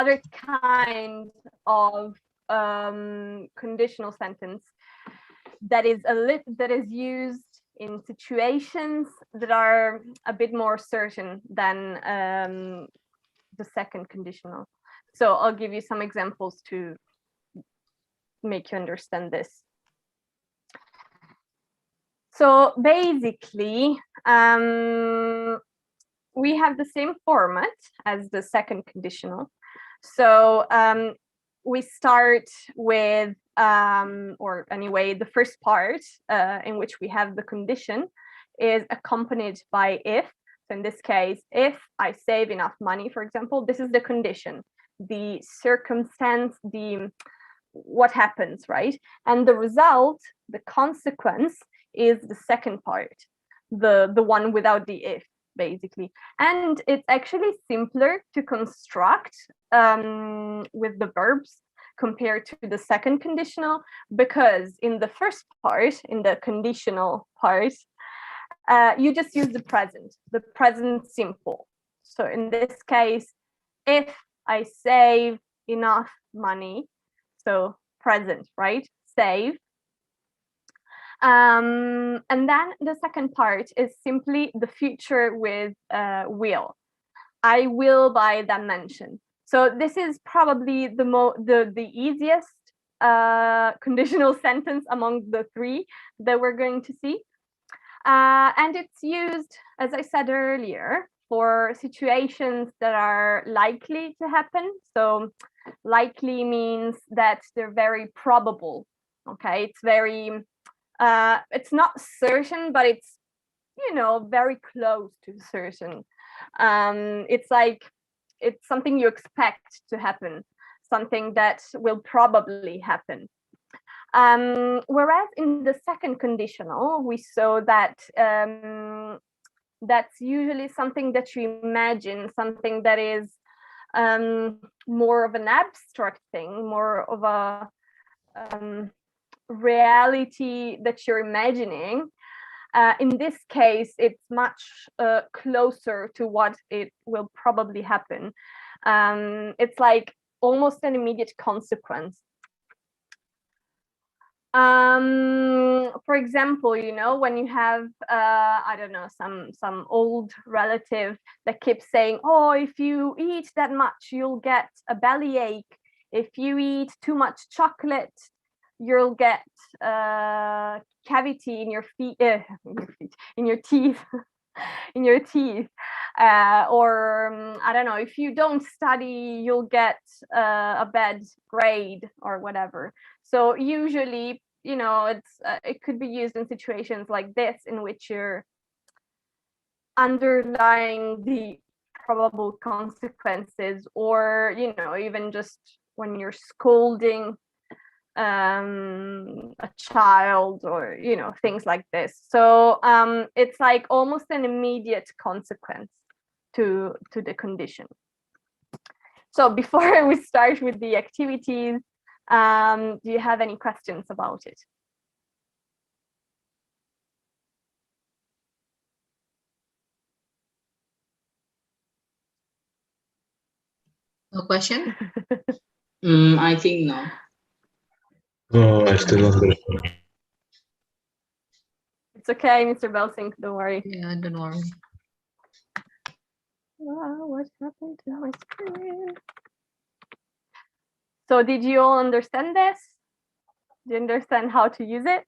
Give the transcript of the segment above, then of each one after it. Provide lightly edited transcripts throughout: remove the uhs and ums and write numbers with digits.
another kind of conditional sentence that is used in situations that are a bit more certain than the second conditional. So I'll give you some examples to make you understand this. So basically, we have the same format as the second conditional. So we start with, or anyway, the first part in which we have the condition is accompanied by if. So in this case, if I save enough money, for example, this is the condition, the circumstance, what happens, right? And the result, the consequence, is the second part, the one without the if, basically. And it's actually simpler to construct with the verbs compared to the second conditional, because in the first part, in the conditional part, you just use the present simple. So in this case, if I save enough money, so present, right? Save. And then the second part is simply the future with will. I will buy that mansion. So this is probably the easiest conditional sentence among the three that we're going to see. And it's used, as I said earlier, for situations that are likely to happen. So likely means that they're very probable. Okay, it's very, it's not certain, but it's, very close to certain. It's like, it's something you expect to happen, something that will probably happen. Whereas in the second conditional, we saw that that's usually something that you imagine, something that is more of an abstract thing, more of a reality that you're imagining. In this case, it's much closer to what it will probably happen. It's like almost an immediate consequence. For example, when you have I don't know, some old relative that keeps saying, oh, if you eat that much you'll get a bellyache, if you eat too much chocolate you'll get cavity in your feet, in your teeth in your teeth, or I don't know, if you don't study you'll get a bad grade or whatever. So usually, it could be used in situations like this, in which you're underlying the probable consequences, or even just when you're scolding a child, or things like this. So it's like almost an immediate consequence to the condition. So before we start with the activities, do you have any questions about it? No question? I think no. No, I still understand. It's okay, Mr. Belsink, don't worry. Yeah, don't worry. What happened to my screen? So did you all understand this? Do you understand how to use it?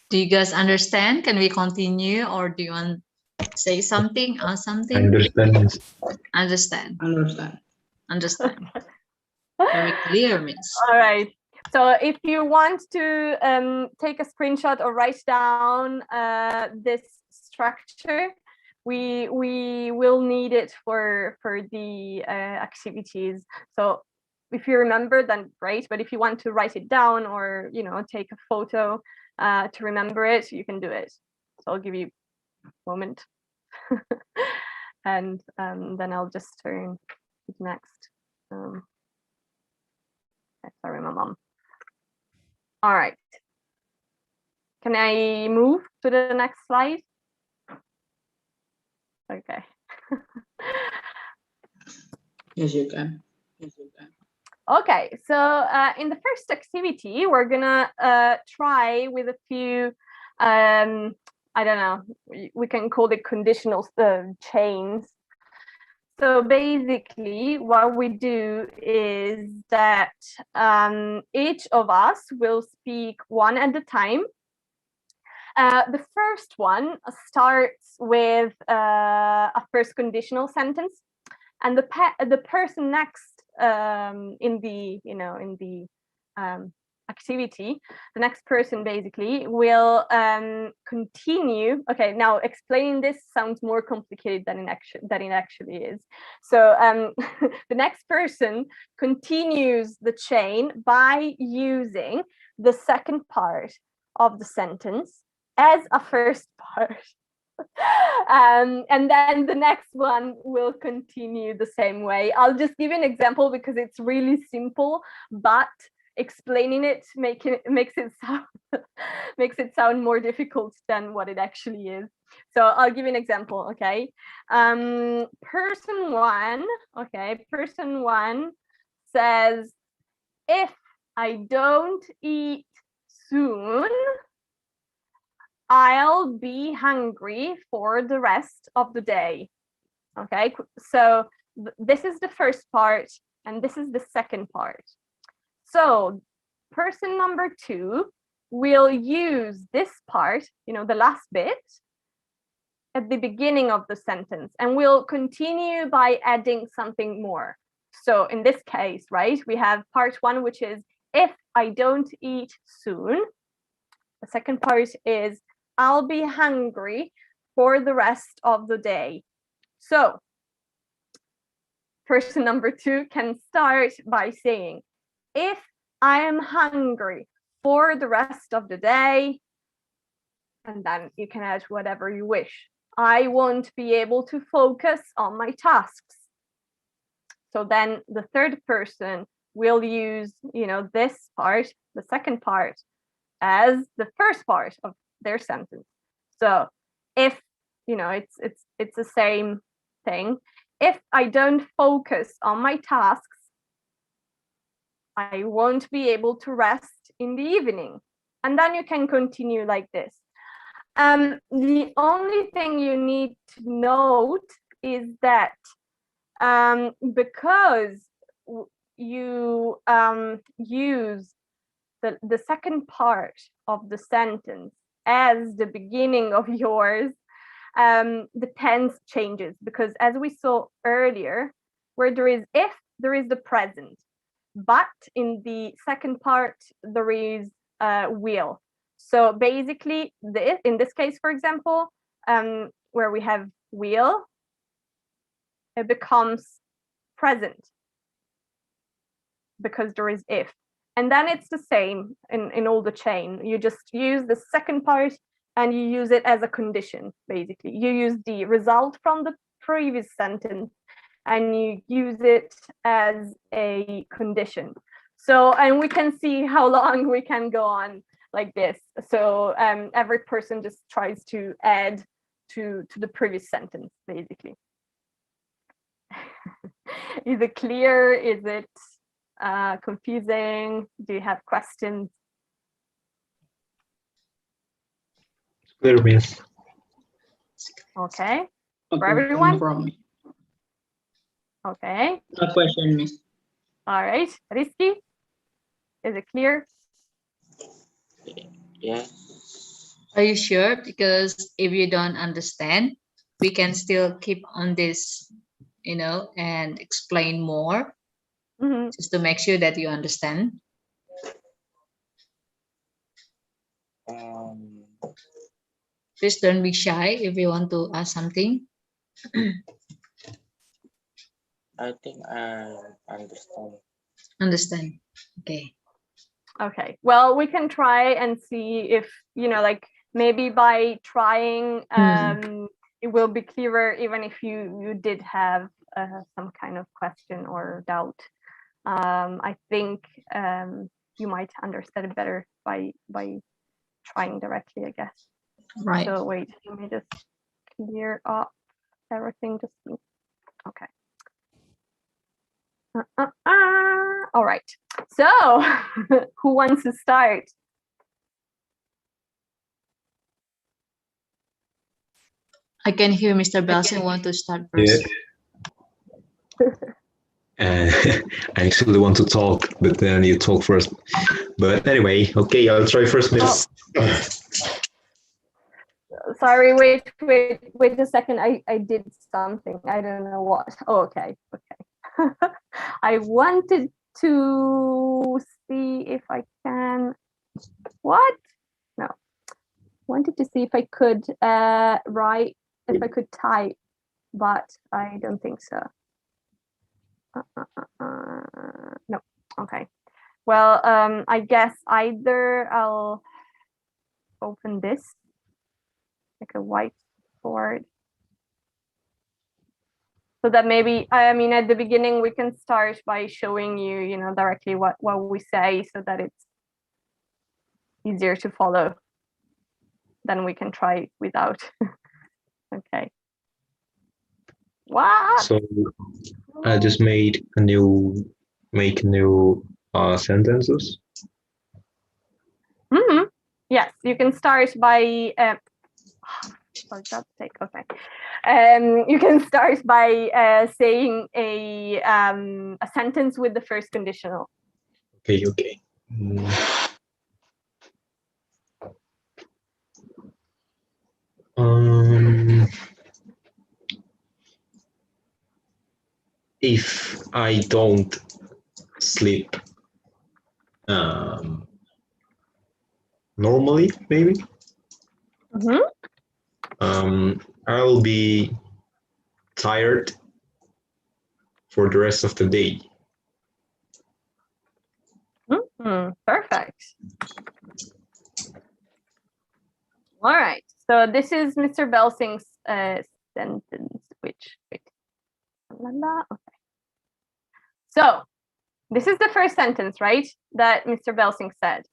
Do you guys understand? Can we continue, or do you want to say something or something? Understand. Understand. Okay. Very clear, Miss. All right. So if you want to take a screenshot or write down this structure, we will need it for the activities. So if you remember, then great. But if you want to write it down, or take a photo to remember it, you can do it. So I'll give you a moment, and then I'll just turn to the next. Sorry, my mom. All right. Can I move to the next slide? Okay. Yes, you can. Okay, so in the first activity, we're gonna try with a few, I don't know, we can call it conditional chains. So basically, what we do is that each of us will speak one at a time. The first one starts with a first conditional sentence, and the person next in the activity, the next person basically will continue. Okay, now explaining this sounds more complicated than it actually is. So the next person continues the chain by using the second part of the sentence as a first part. And then the next one will continue the same way. I'll just give you an example because it's really simple, but explaining it makes it sound more difficult than what it actually is. So I'll give you an example. Okay, person one says, if I don't eat soon, I'll be hungry for the rest of the day. Okay, so this is the first part and this is the second part. So person number two will use this part, the last bit, at the beginning of the sentence, and we'll continue by adding something more. So in this case, right, we have part one, which is, if I don't eat soon. The second part is, I'll be hungry for the rest of the day. So person number two can start by saying, if I am hungry for the rest of the day, and then you can add whatever you wish, I won't be able to focus on my tasks. So then the third person will use, this part, the second part, as the first part of their sentence. So if it's the same thing, if I don't focus on my tasks, I won't be able to rest in the evening. And then you can continue like this. The only thing you need to note is that because you use the second part of the sentence as the beginning of yours, the tense changes, because as we saw earlier, where there is if, there is the present, but in the second part there is will. So basically in this case, for example, where we have will, it becomes present because there is if. And then it's the same in all the chain. You just use the second part and you use it as a condition, basically. You use the result from the previous sentence and you use it as a condition. So, and we can see how long we can go on like this. So every person just tries to add to the previous sentence, basically. Is it clear? Is it confusing? Do you have questions? Clear, miss. Okay. Okay, everyone? no problem. Okay. No question, miss. All right. Risky, is it clear? Yes. Are you sure? Because if you don't understand, we can still keep on this, and explain more, just to make sure that you understand. Please don't be shy if you want to ask something. I think I understand. Understand. Okay. Okay. Well, we can try and see if, like maybe by trying, it will be clearer, even if you did have some kind of question or doubt. I think you might understand it better by trying directly, I guess. Right. So wait, let me just clear up everything. Just okay. All right. So who wants to start? I can hear Mr. Belson want to start first. I actually want to talk, but then you talk first. But anyway, okay, I'll try first, Miss. Sorry, wait a second. I did something. I don't know what. Oh, okay. I wanted to see if I can. What? No. Wanted to see if I could write, if I could type, but I don't think so. No. Okay. Well, I guess either I'll open this like a whiteboard, so that maybe, I mean, at the beginning we can start by showing you, you know, directly what we say, so that it's easier to follow. Then we can try without. Okay. What? So I just make new sentences. Mm-hmm. Yes, you can start by. For God's sake, okay. You can start by saying a sentence with the first conditional. Okay. If I don't sleep normally, maybe, I will be tired for the rest of the day. Perfect. All right. So this is Mr. Belsing's sentence, which, wait. Okay. So this is the first sentence, right? That Mr. Belsing said.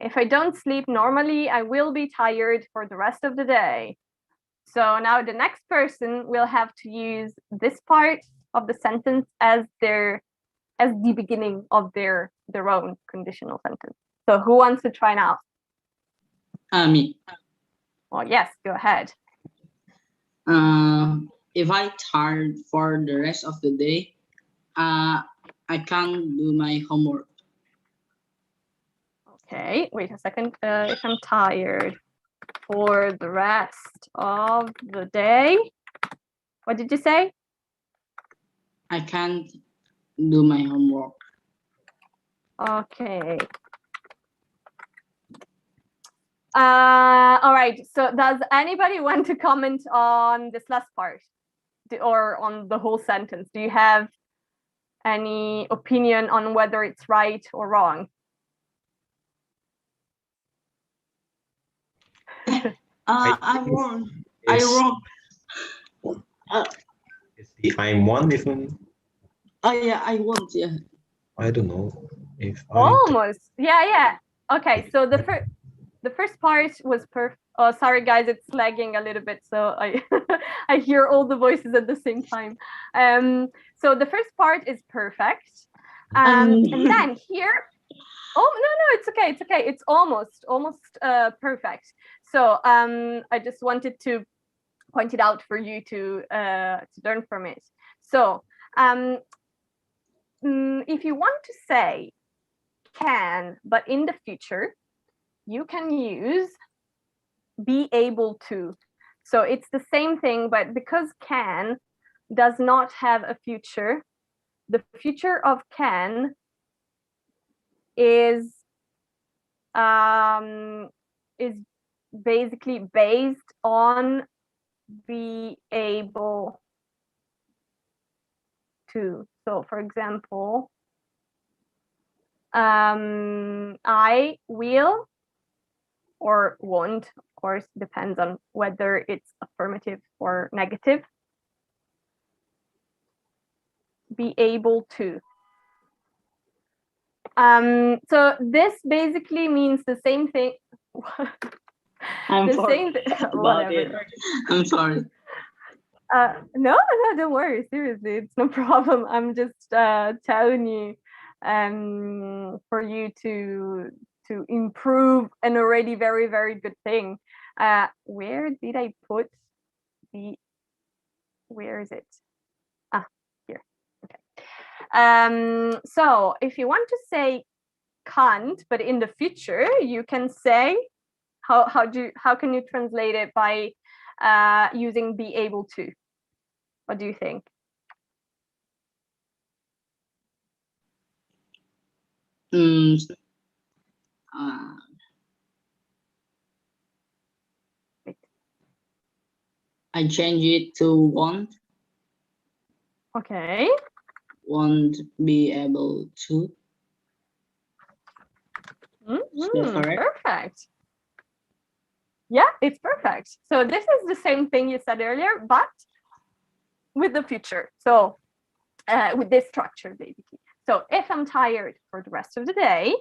If I don't sleep normally, I will be tired for the rest of the day. So now the next person will have to use this part of the sentence as the beginning of their own conditional sentence. So who wants to try now? Me. Oh, yes, go ahead. If I tired for the rest of the day, I can't do my homework. Okay, wait a second. If I'm tired for the rest of the day, what did you say? I can't do my homework. Okay. All right. So does anybody want to comment on this last part or on the whole sentence? Do you have any opinion on whether it's right or wrong? I'm wrong. Yes. I'm wrong. Is the I'm one even? Oh yeah, I won't. Yeah. I don't know if Almost. Yeah. Okay. So the first part was perfect. Oh, sorry guys, it's lagging a little bit, so I I hear all the voices at the same time. So the first part is perfect, and then here, oh no, it's okay, it's almost perfect. So I just wanted to point it out for you to learn from it. So if you want to say can, but in the future, you can use be able to. So it's the same thing, but because can does not have a future, the future of can is basically based on be able to. So for example, I will or won't, of course, depends on whether it's affirmative or negative, be able to. So this basically means the same thing. I'm The sorry same about it. whatever. I'm sorry. No, don't worry. Seriously, it's no problem. I'm just telling you, for you to improve an already very, very good thing. Where did I put the? Where is it? Ah, here. Okay. So if you want to say can't, but in the future, you can say how can you translate it by using be able to? What do you think? I change it to won't Okay. be able to. Is that correct? Perfect. Yeah, it's perfect. So this is the same thing you said earlier, but with the future. So with this structure, basically. So if I'm tired for the rest of the day,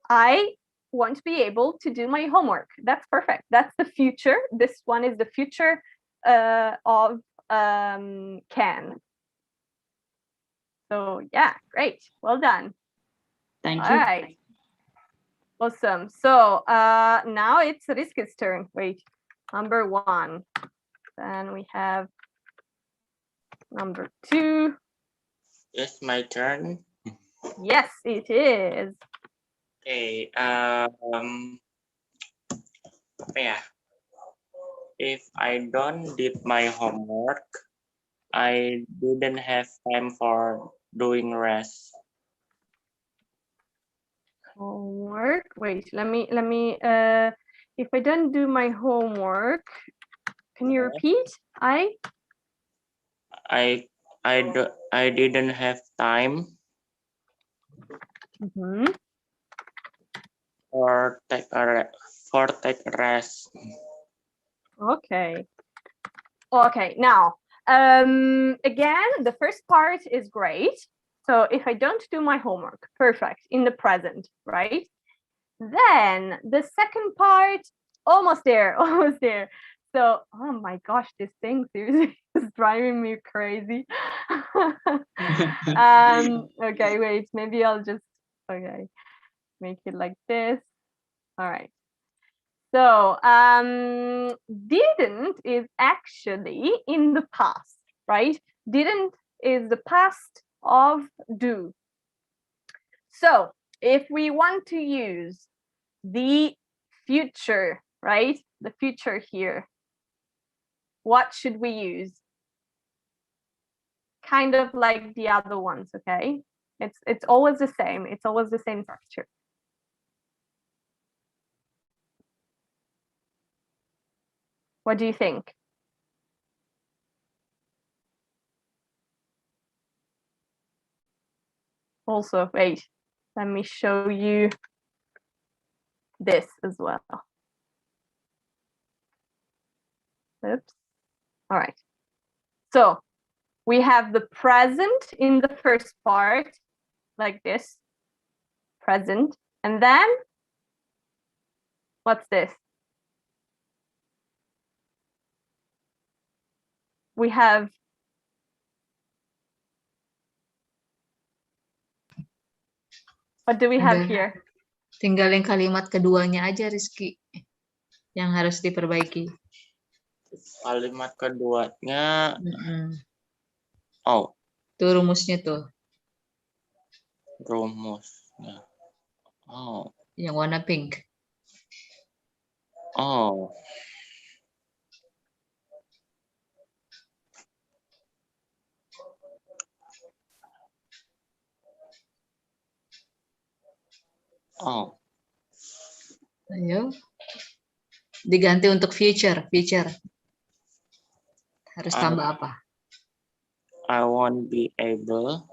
I won't be able to do my homework. That's perfect. That's the future. This one is the future of can. So yeah, great. Well done. Thank All you. right. Awesome. So now it's Rizke's turn. Wait, number 1. Then we have number 2. It's my turn. Yes, it is. Okay. Yeah. If I don't did my homework, I didn't have time for doing rest. Homework. Wait, let me if I don't do my homework, can you repeat? I didn't have time for take a rest. Okay. Okay, now again, the first part is great. So if I don't do my homework, perfect, in the present, right? Then the second part, almost there, almost there. So, oh my gosh, this thing seriously is driving me crazy. Okay, wait, maybe I'll just, okay, make it like this. All right. So, didn't is actually in the past, right? Didn't is the past of do. So, if we want to use the future, right? The future here, what should we use? Kind of like the other ones, okay? It's always the same. It's always the same structure. What do you think? Also, wait, let me show you this as well. Oops. All right. So we have the present in the first part, like this, present. And then what's this? We have what do we have here? Tinggal yang kalimat keduanya aja, Rizky, yang harus diperbaiki. Kalimat keduanya. Oh. Tuh rumusnya tuh. Rumusnya. Oh. Yang warna pink. Oh. Oh. Ayo. Diganti untuk future. Harus tambah apa? I won't be able.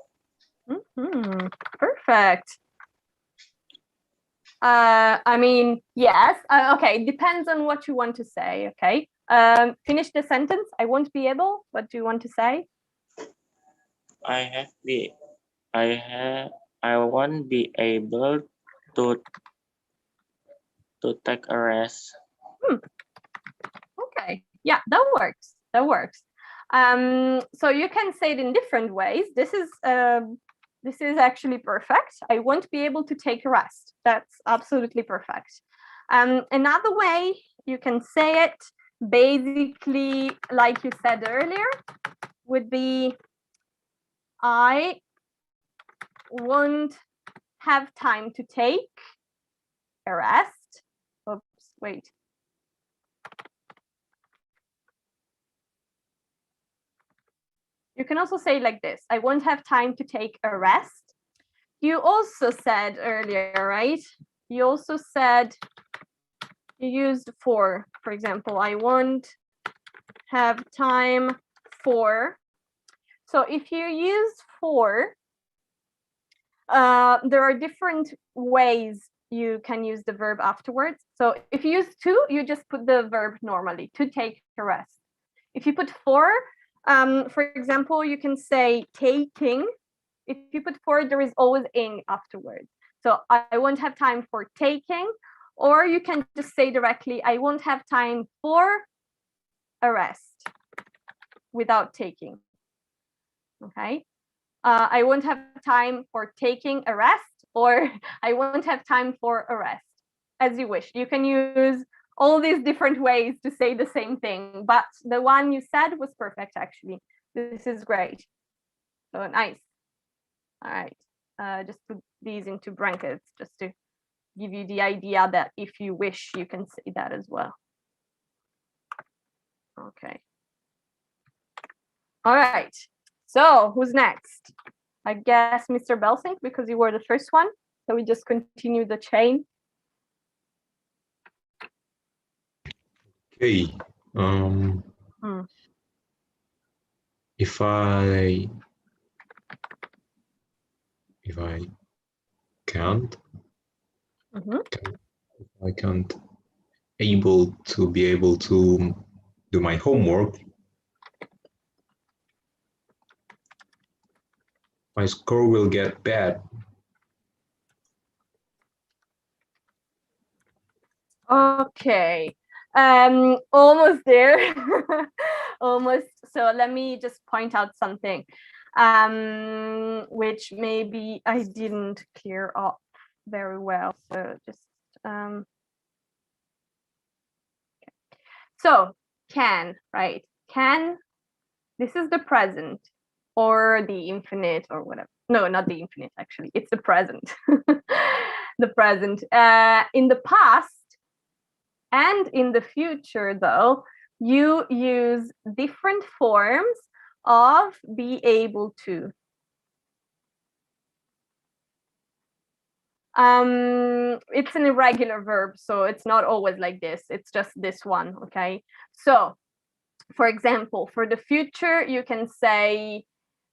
Perfect. I mean, yes. Okay, depends on what you want to say. Okay. Finish the sentence. I won't be able. What do you want to say? I won't be able to take a rest. Okay, yeah, that works. That works. So you can say it in different ways. This is actually perfect. I won't be able to take a rest. That's absolutely perfect. Another way you can say it, basically, like you said earlier, would be I won't have time to take a rest. Oops, wait. You can also say like this, I won't have time to take a rest. You also said earlier, right? You also said you used for example, I won't have time for. So if you use for, there are different ways you can use the verb afterwards. So if you use to, you just put the verb normally, to take a rest. If you put for example, you can say taking. If you put for, there is always ing afterwards. So I won't have time for taking, or you can just say directly, I won't have time for a rest without taking. Okay. I won't have time for taking a rest, or I won't have time for a rest, as you wish. You can use all these different ways to say the same thing, but the one you said was perfect, actually. This is great. So nice. All right, just put these into brackets just to give you the idea that if you wish, you can say that as well. Okay. All right, so who's next? I guess Mr. Belsink, because you were the first one. So we just continue the chain. Okay. If I can't, I can't able to do my homework, my score will get bad. Okay, almost there. Almost. So let me just point out something which maybe I didn't clear up very well. So just so can, right? Can, this is the present or the infinite or whatever. No, not the infinite, actually. It's the present. The present. In the past and in the future, though, you use different forms of be able to. It's an irregular verb, so it's not always like this. It's just this one, okay? So, for example, for the future, you can say,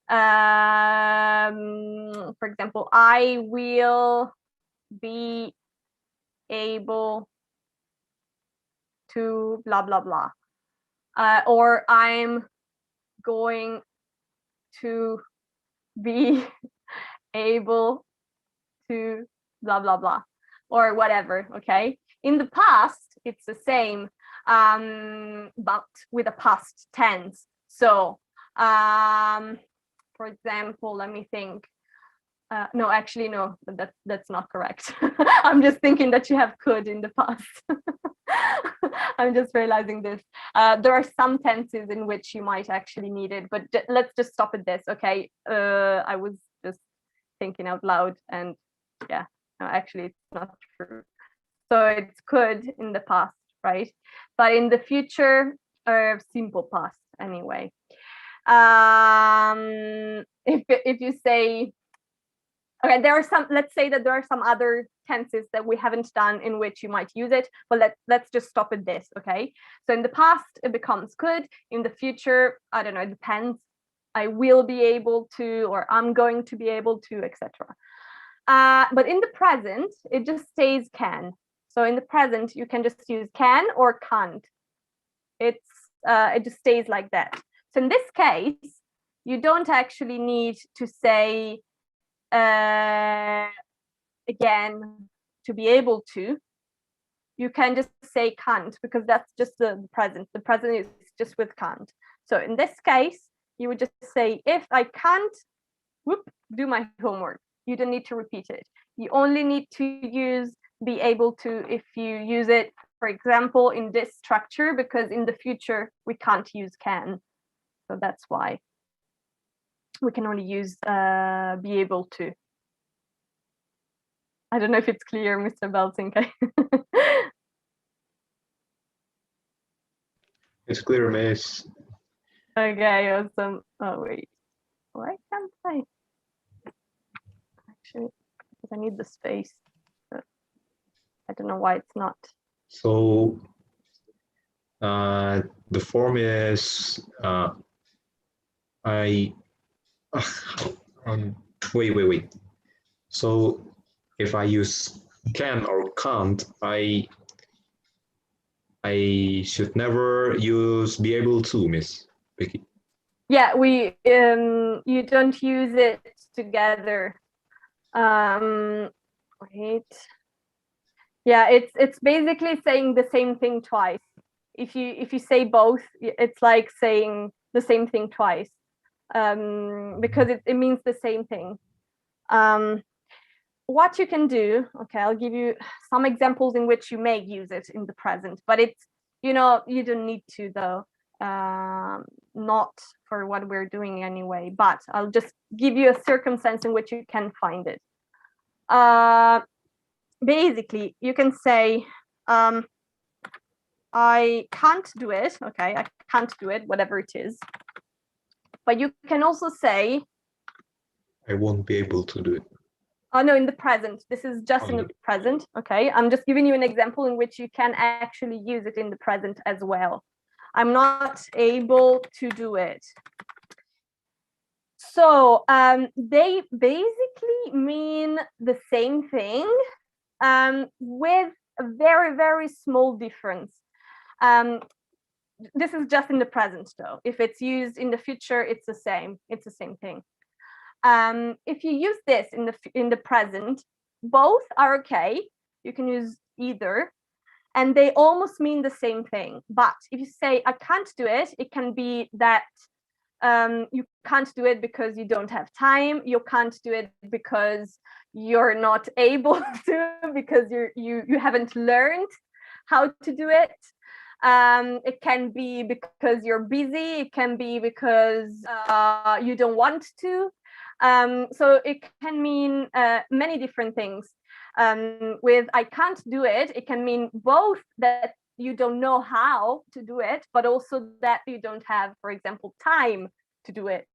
for example, I will be able to blah, blah, blah. Or I'm going to be able to blah, blah, blah, or whatever, okay? In the past, it's the same, but with a past tense. So, for example, let me think. No, actually, no, that's not correct. I'm just thinking that you have could in the past. I'm just realizing this. There are some tenses in which you might actually need it, but let's just stop at this, okay? I was just thinking out loud, and yeah, no, actually, it's not true. So it's could in the past, right? But in the future, simple past anyway. If you say, okay, there are some, let's say that there are some other tenses that we haven't done in which you might use it, but let's just stop at this, okay? So in the past, it becomes could. In the future, I don't know, it depends. I will be able to, or I'm going to be able to, etc. But in the present, it just stays can. So in the present, you can just use can or can't. It just stays like that. So in this case, you don't actually need to say again to be able to. you can just say can't, because that's just the present. The present is just with can't. So in this case, you would just say, if I can't do my homework, you don't need to repeat it. You only need to use be able to if you use it, for example, in this structure, because in the future we can't use can. So that's why we can only use be able to. I don't know if it's clear, Mr. Belzinke. It's clear, miss. Okay, awesome. Oh wait, why can't I? Actually, because I need the space. But I don't know why it's not. So the form is wait. So if I use can or can't, I should never use be able to, Miss Vicky. Yeah, we you don't use it together. Wait. Yeah, it's basically saying the same thing twice. If you say both, it's like saying the same thing twice, because it means the same thing. What you can do, okay, I'll give you some examples in which you may use it in the present, but it's, you don't need to though, not for what we're doing anyway, but I'll just give you a circumstance in which you can find it. Basically, you can say, I can't do it, okay, I can't do it, whatever it is. But you can also say, I won't be able to do it. Oh, no, in the present. This is just in the present, okay? I'm just giving you an example in which you can actually use it in the present as well. I'm not able to do it. So they basically mean the same thing, with a very, very small difference. This is just in the present though. If it's used in the future, it's the same thing. If you use this in the present, both are okay. You can use either, and they almost mean the same thing. But if you say I can't do it, it can be that you can't do it because you don't have time. You can't do it because you're not able to, because you haven't learned how to do it. It can be because you're busy. It can be because you don't want to. So it can mean many different things. With I can't do it, it can mean both that you don't know how to do it, but also that you don't have, for example, time to do it.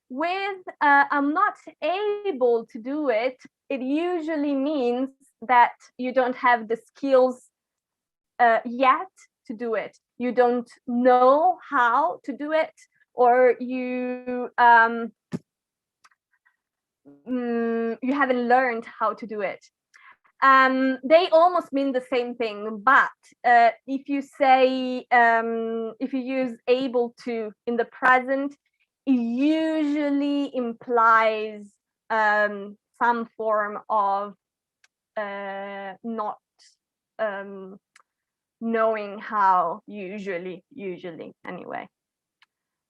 With I'm not able to do it, it usually means that you don't have the skills yet to do it. You don't know how to do it, or you haven't learned how to do it. They almost mean the same thing, but if you say, if you use able to in the present, it usually implies some form of not knowing how, usually anyway.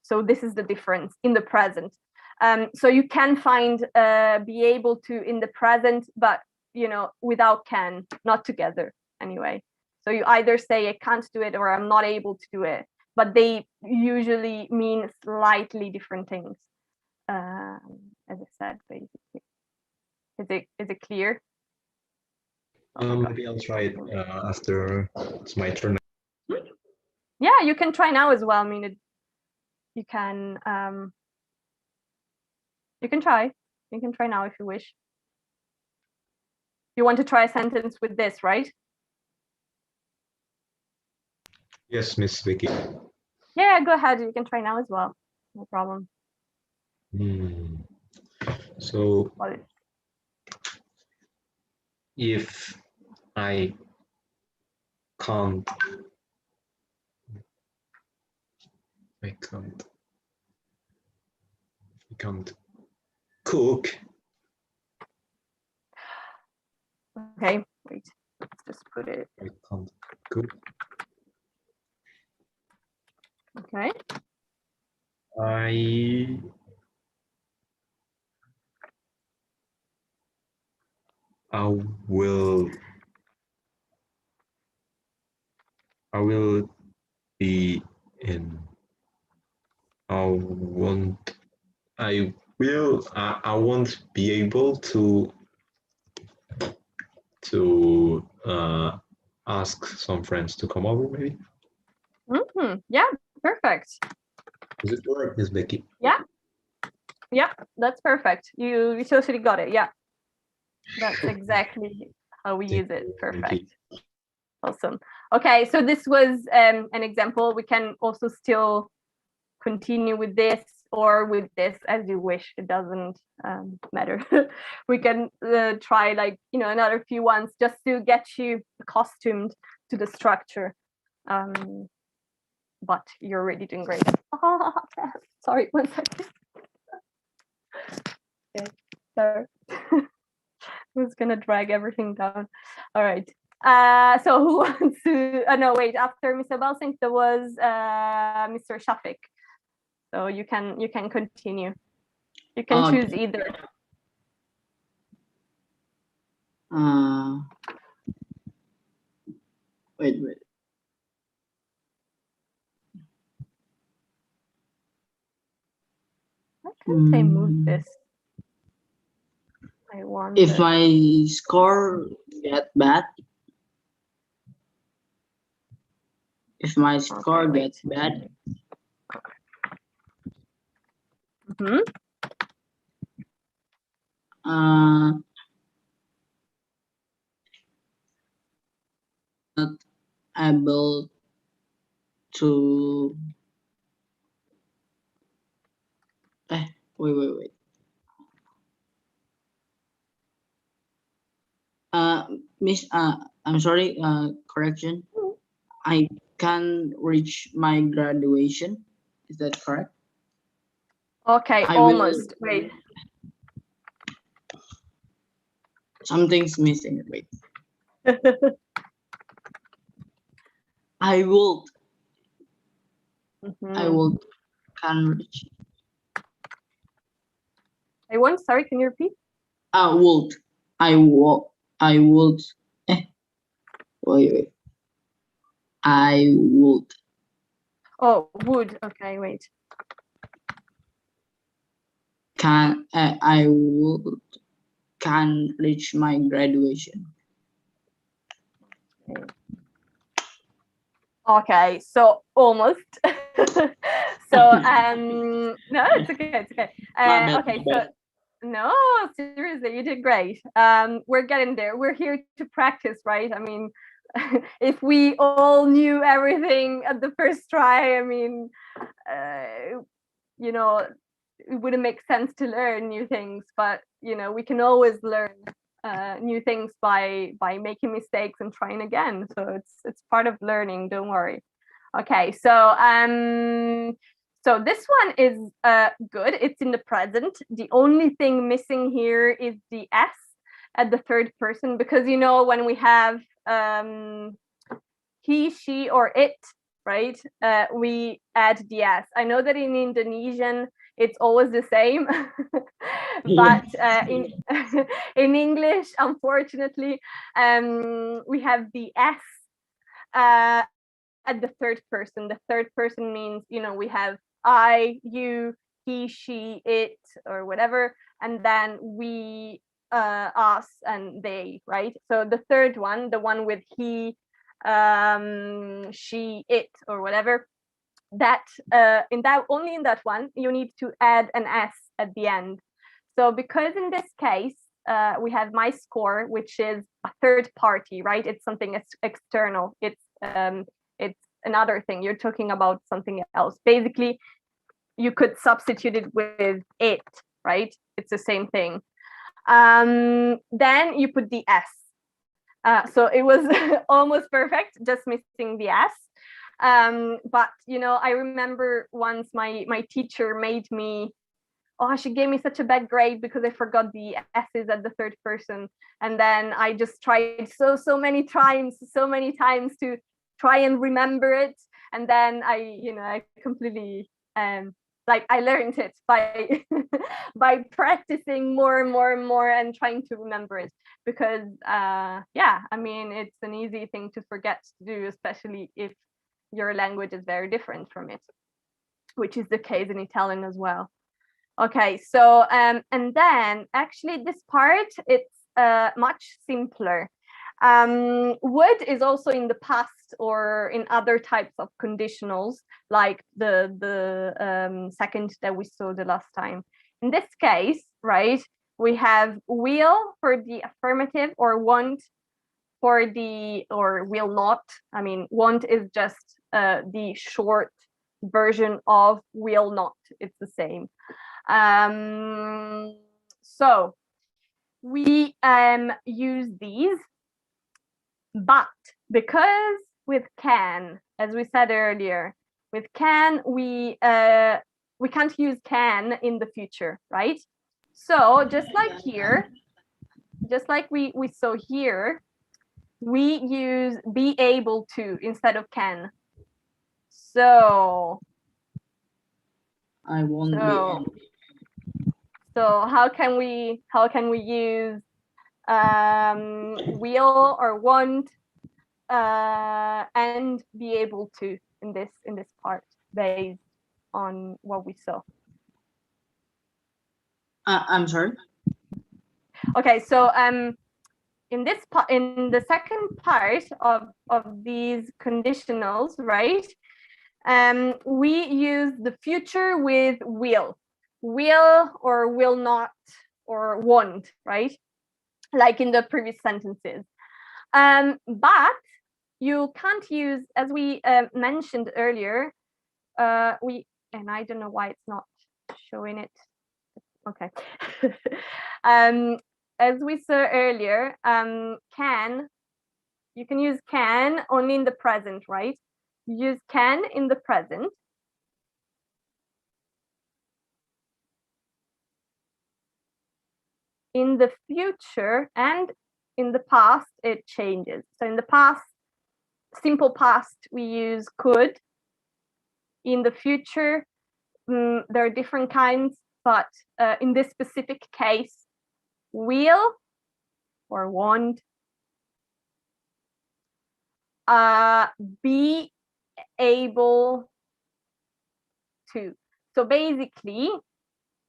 So this is the difference in the present. So you can find be able to in the present, but without can, not together anyway. So you either say I can't do it or I'm not able to do it, but they usually mean slightly different things. As I said, basically. Is it clear? Maybe I'll try it after it's my turn. Yeah, you can try now as well. I mean, you can try. You can try now if you wish. You want to try a sentence with this, right? Yes, Miss Vicky. Yeah, go ahead. You can try now as well. No problem. So if I can't cook. Okay, wait. Let's just put it. I can't go. Okay. I will be in. I won't be able to ask some friends to come over, maybe. Yeah, perfect. Is it correct, Miss Becky? Yeah, that's perfect. You totally got it. Yeah, that's exactly how we use it. Perfect. Awesome. Okay, so this was an example. We can also still continue with this or with this as you wish. It doesn't matter. We can try like, another few ones just to get you accustomed to the structure. But you're already doing great. Sorry, 1 second. Okay, so I was gonna drag everything down. All right. So who wants to? No, wait. After Mr. Belsink, there was Mr. Shafik. So you can continue. You can choose either. Wait. Why can't I move this? I want. If my score get bad. If my score gets bad. Not able to. Wait. Miss, I'm sorry, correction. I can reach my graduation. Is that correct? Okay, almost. Wait. Something's missing. Wait. I will. I will can reach. I won't. Sorry, can you repeat? Would. I would. Wait. I would. Oh, would. Okay, wait. I would can reach my graduation. Okay, so almost. So no, it's okay. It's okay. Okay, so no, seriously, you did great. We're getting there. We're here to practice, right? I mean, if we all knew everything at the first try, I mean, it wouldn't make sense to learn new things, but we can always learn new things by making mistakes and trying again. So it's part of learning, don't worry. Okay, so so this one is good. It's in the present. The only thing missing here is the s at the third person, because when we have he, she, or it, right, we add the s. I know that in Indonesian it's always the same, but in English, unfortunately, we have the s at the third person. The third person means we have I, you, he, she, it, or whatever, and then we, us, and they, right? So the third one, the one with he, she, it, or whatever, that only in that one you need to add an s at the end. So because in this case we have my score, which is a third party, right? It's something external. It's another thing. You're talking about something else. Basically, you could substitute it with it, right? It's the same thing. Then you put the s. So it was almost perfect, just missing the s. But I remember once my teacher made me, oh, she gave me such a bad grade because I forgot the S's at the third person. And then I just tried so many times to try and remember it. And then I completely, like I learned it by by practicing more and more and more and trying to remember it, because yeah, I mean, it's an easy thing to forget to do, especially if your language is very different from it, which is the case in Italian as well. Okay, so and then actually this part, it's much simpler. Would is also in the past or in other types of conditionals, like the second that we saw the last time. In this case, right, we have will for the affirmative, or want for the, or will not. I mean, want is just the short version of will not. It's the same. So we use these, but because with can, as we said earlier, with can we can't use can in the future, right? So just like here, just like we saw here, we use be able to instead of can. So I won't be able. So how can we use will or want and be able to in this part based on what we saw? I'm sorry. Okay, so in this part, in the second part of these conditionals, right? We use the future with will or will not or won't, right? Like in the previous sentences. But you can't use, as we mentioned earlier, and I don't know why it's not showing it. Okay. As we saw earlier, you can use can only in the present, right? You use can in the present. In the future and in the past, it changes. So in the past, simple past, we use could. In the future, there are different kinds, but in this specific case, will or won't, be able to. So basically,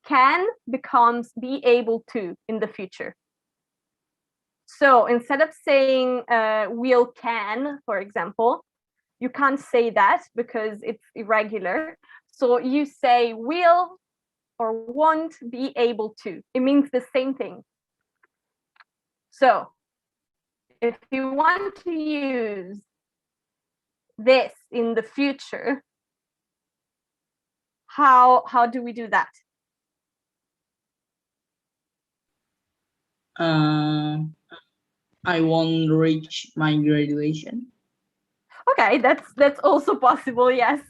can becomes be able to in the future. So instead of saying will can, for example, you can't say that because it's irregular. So you say will or won't be able to. It means the same thing. So if you want to use this in the future, how do we do that? I won't reach my graduation. Okay, that's also possible. Yes.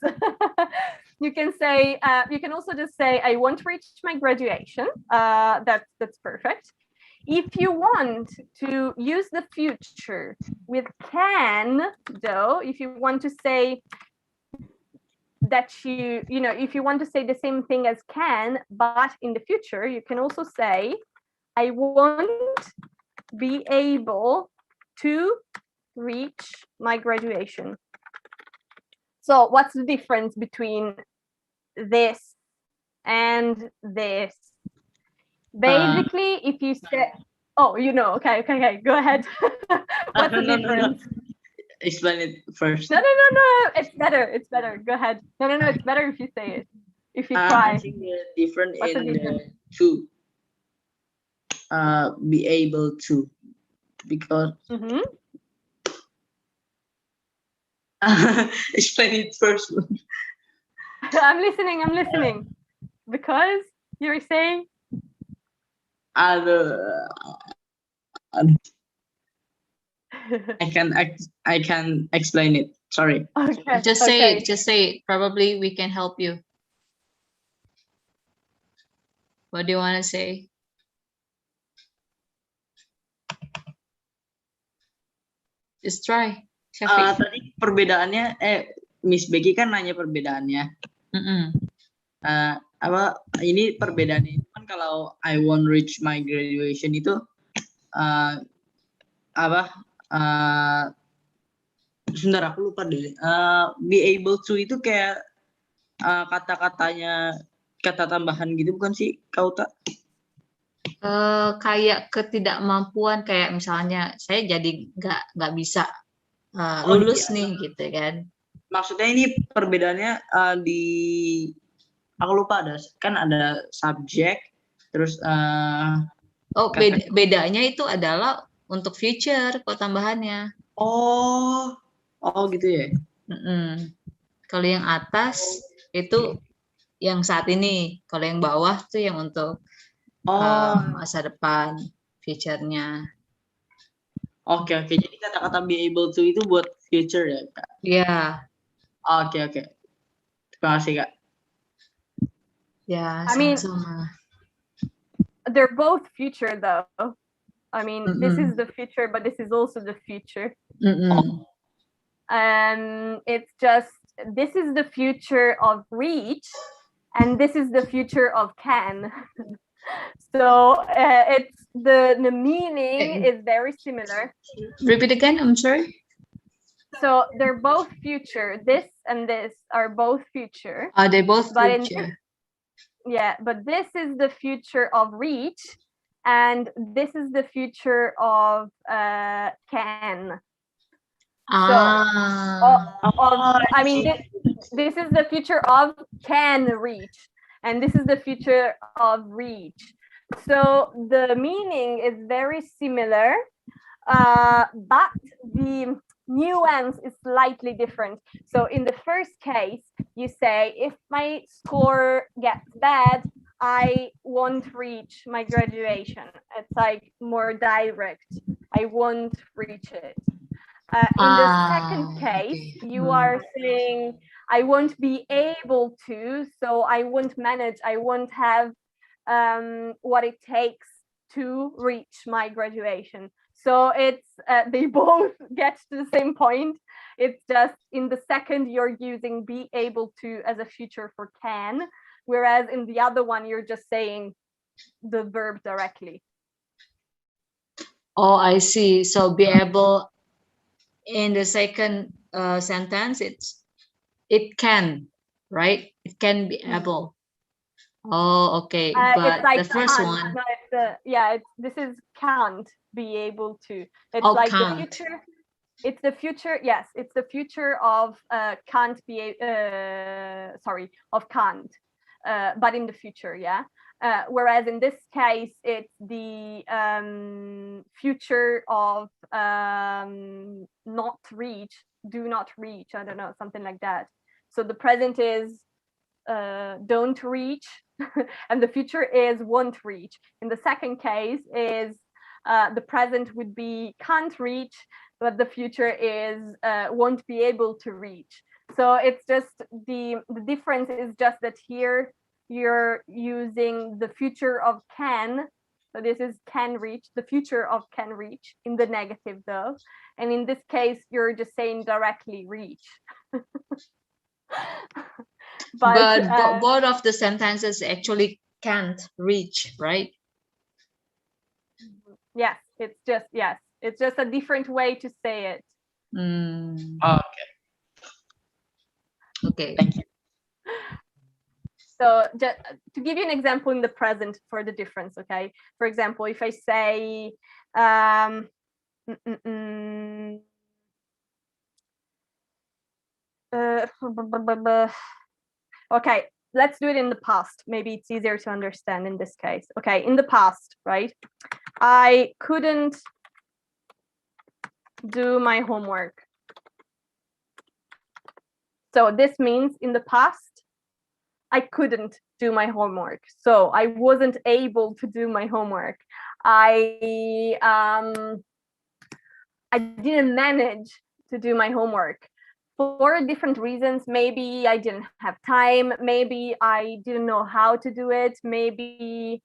You can say you can also just say I won't reach my graduation. That's perfect. If you want to use the future with can, though, if you want to say that you know, if you want to say the same thing as can, but in the future, you can also say I won't be able to reach my graduation. So what's the difference between this and this? Basically, if you say, oh, you know, okay, go ahead. What's the difference? No. Explain it first. No, it's better, go ahead. No, it's better if you say it, if you try. I think the different What's in the difference? to be able to, because explain it first. I'm listening. Because you're saying I can explain it. Sorry. okay. Just say it. Probably we can help you. What do you want to say? Just try. Shafiq. Tadi perbedaannya, Miss Becky kan nanya perbedaannya. Apa ini perbedaannya itu kan kalau I won't reach my graduation itu sebentar aku lupa deh. Be able to itu kayak kata-katanya, kata tambahan gitu bukan sih, kau tak? Kayak ketidakmampuan, kayak misalnya saya jadi nggak bisa lulus nih gitu kan. Maksudnya ini perbedaannya di aku lupa, ada subjek terus bedanya itu adalah untuk future kok tambahannya. Oh gitu ya. Kalau yang atas itu yang saat ini, kalau yang bawah tuh yang untuk masa depan, future-nya. Oke. Jadi kata-kata be able to itu buat future ya, Kak? Iya. Oke. Terima kasih, Kak. Ya, I mean, sama-sama. they're both future though. I mean, this is the future, but this is also the future. It's just, this is the future of reach, and this is the future of can. So it's the meaning is very similar. Repeat again, I'm sorry. So they're both future. This and this are both future. Are they both future? But this is the future of reach, and this is the future of can. I mean, this is the future of can reach, and this is the future of reach. So the meaning is very similar, but the nuance is slightly different. So in the first case, you say, if my score gets bad, I won't reach my graduation. It's like more direct. I won't reach it. In the second case, you are saying, I won't be able to, so I won't manage, I won't have what it takes to reach my graduation. So it's they both get to the same point. It's just in the second you're using be able to as a future for can, whereas in the other one you're just saying the verb directly. Oh, I see. So be able in the second sentence, it can, right? It can be able. Oh, okay. But it's like the first can't. one. No, this is can't be able to. It's like can't. the future. It's the future. Yes, it's the future of can't be. Of can't. But in the future, yeah. Whereas in this case, it's the future of not reach, do not reach. I don't know, something like that. So the present is don't reach, and the future is won't reach. In the second case is the present would be can't reach, but the future is won't be able to reach. So it's just the difference is just that here you're using the future of can. So this is can reach, the future of can reach in the negative though. And in this case, you're just saying directly reach. But both of the sentences actually can't reach, right? Yes, it's just a different way to say it. Okay. Thank you. So just to give you an example in the present for the difference, okay? For example, if I say, okay, let's do it in the past. Maybe it's easier to understand in this case. Okay, in the past, right? I couldn't do my homework. So this means in the past, I couldn't do my homework. So I wasn't able to do my homework. I didn't manage to do my homework. for different reasons. Maybe I didn't have time, maybe I didn't know how to do it, maybe,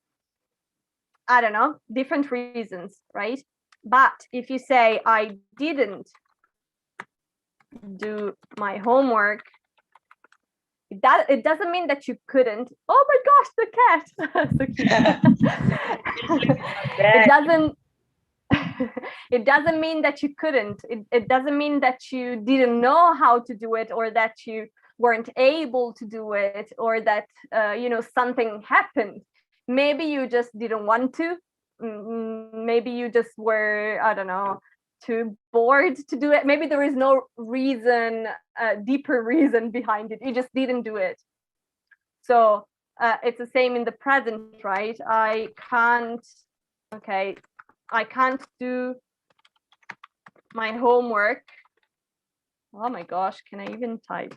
I don't know, different reasons, right? But if you say I didn't do my homework, it doesn't mean that you couldn't. Oh my gosh, the cat. So cute. It doesn't it doesn't mean that you couldn't. It doesn't mean that you didn't know how to do it, or that you weren't able to do it, or that something happened. Maybe you just didn't want to. Maybe you just were, I don't know, too bored to do it. Maybe there is no reason, deeper reason behind it. You just didn't do it. So it's the same in the present, right? I can't do my homework. Oh my gosh, can I even type?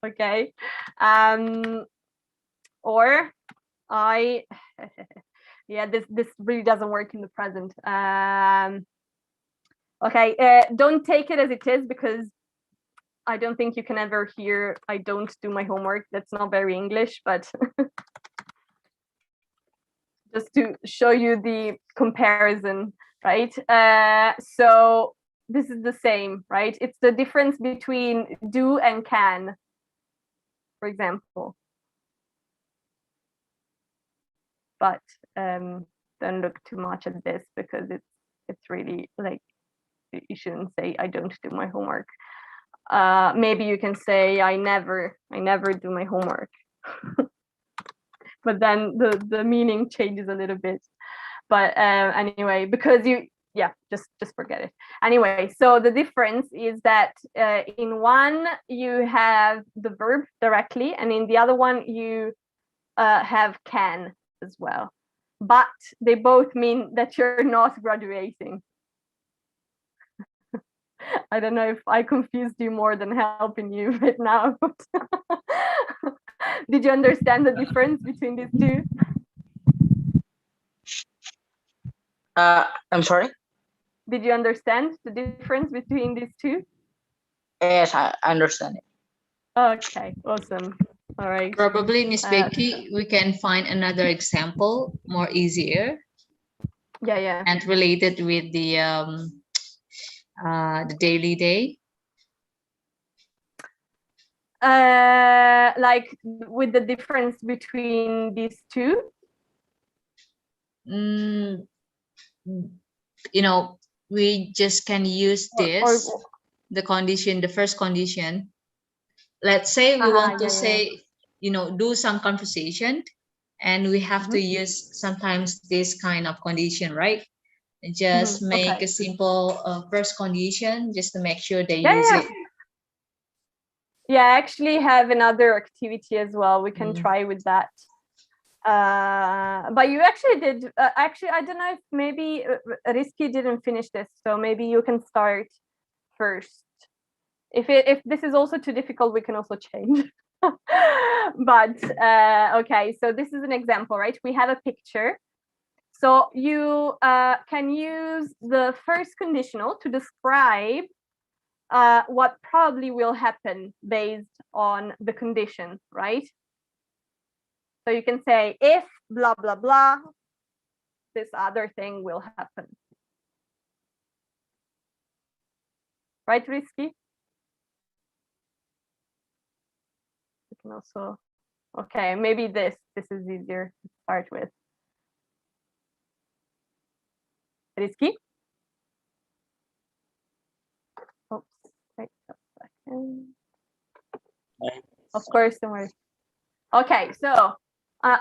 Okay. Or I yeah, this really doesn't work in the present. Okay, don't take it as it is, because I don't think you can ever hear I don't do my homework. That's not very English, but just to show you the comparison, right? So this is the same, right? It's the difference between do and can, for example. But don't look too much at this, because it's really like, you shouldn't say I don't do my homework. Maybe you can say I never do my homework. But then the meaning changes a little bit. But anyway, because just forget it. Anyway, so the difference is that in one you have the verb directly, and in the other one you have can as well. But they both mean that you're not graduating. I don't know if I confused you more than helping you right now. Did you understand the difference between these two? I'm sorry. Did you understand the difference between these two? Yes, I understand it. Okay, awesome. All right. Probably, Miss Becky, we can find another example more easier. Yeah. And related with the daily day. Like with the difference between these two. We just can use this, the condition, the first condition. Let's say we want to say, do some conversation, and we have to use sometimes this kind of condition, right? Just make a simple first condition just to make sure they use it. Yeah, I actually have another activity as well. We can try with that. But you actually did. Actually, I don't know if maybe Risky didn't finish this, so maybe you can start first. If this is also too difficult, we can also change. But okay, so this is an example, right? We have a picture. So you can use the first conditional to describe what probably will happen based on the condition, right? So you can say, if blah, blah, blah, this other thing will happen. Right, Risky? You can also, okay, maybe this is easier to start with. Risky? Oops, wait a second. Of course, don't worry. Okay, so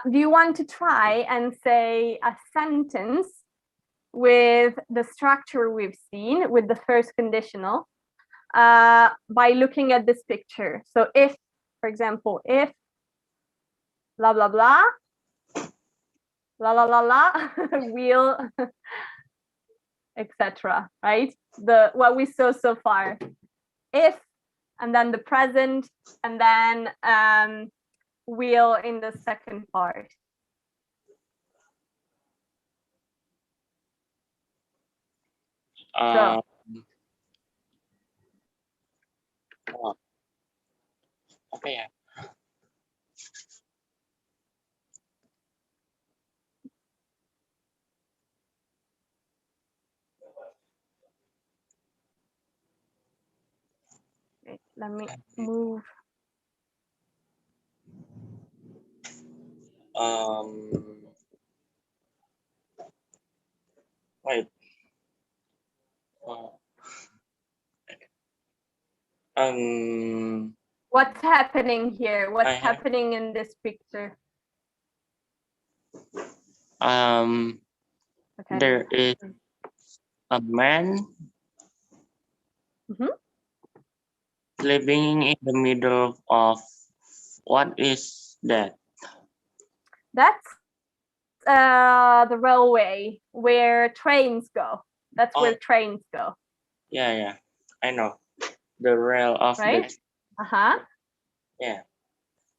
do you want to try and say a sentence with the structure we've seen with the first conditional by looking at this picture? So if, for example, if blah, blah, blah, la, la, la, la, will, etc., right? What we saw so far. If, and then the present, and then will in the second part. So Oh, apa ya? Wait, let me move. Wait. Oh, um, What's happening here? What's I have happening in this picture? Okay. there is a man Mhm. living in the middle of what is that? That's the railway where trains go. That's where Oh, trains go, yeah, I know. The rail of right? the Uh-huh. yeah.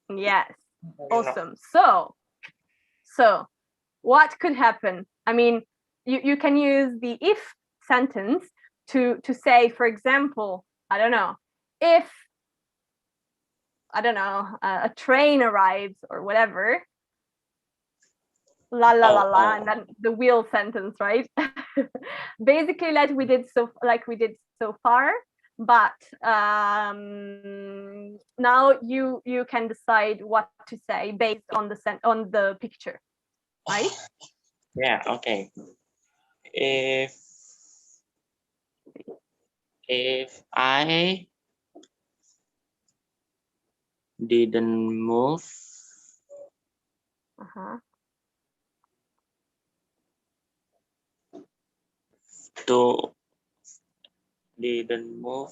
Yes. You know. Awesome. So what could happen? I mean, you can use the if sentence to say, for example, I don't know, if a train arrives or whatever, la la la la, and then the wheel sentence, right? Basically, like we did so far, but now you can decide what to say based on the picture, right? Yeah, okay. If I didn't move Uh-huh. to didn't move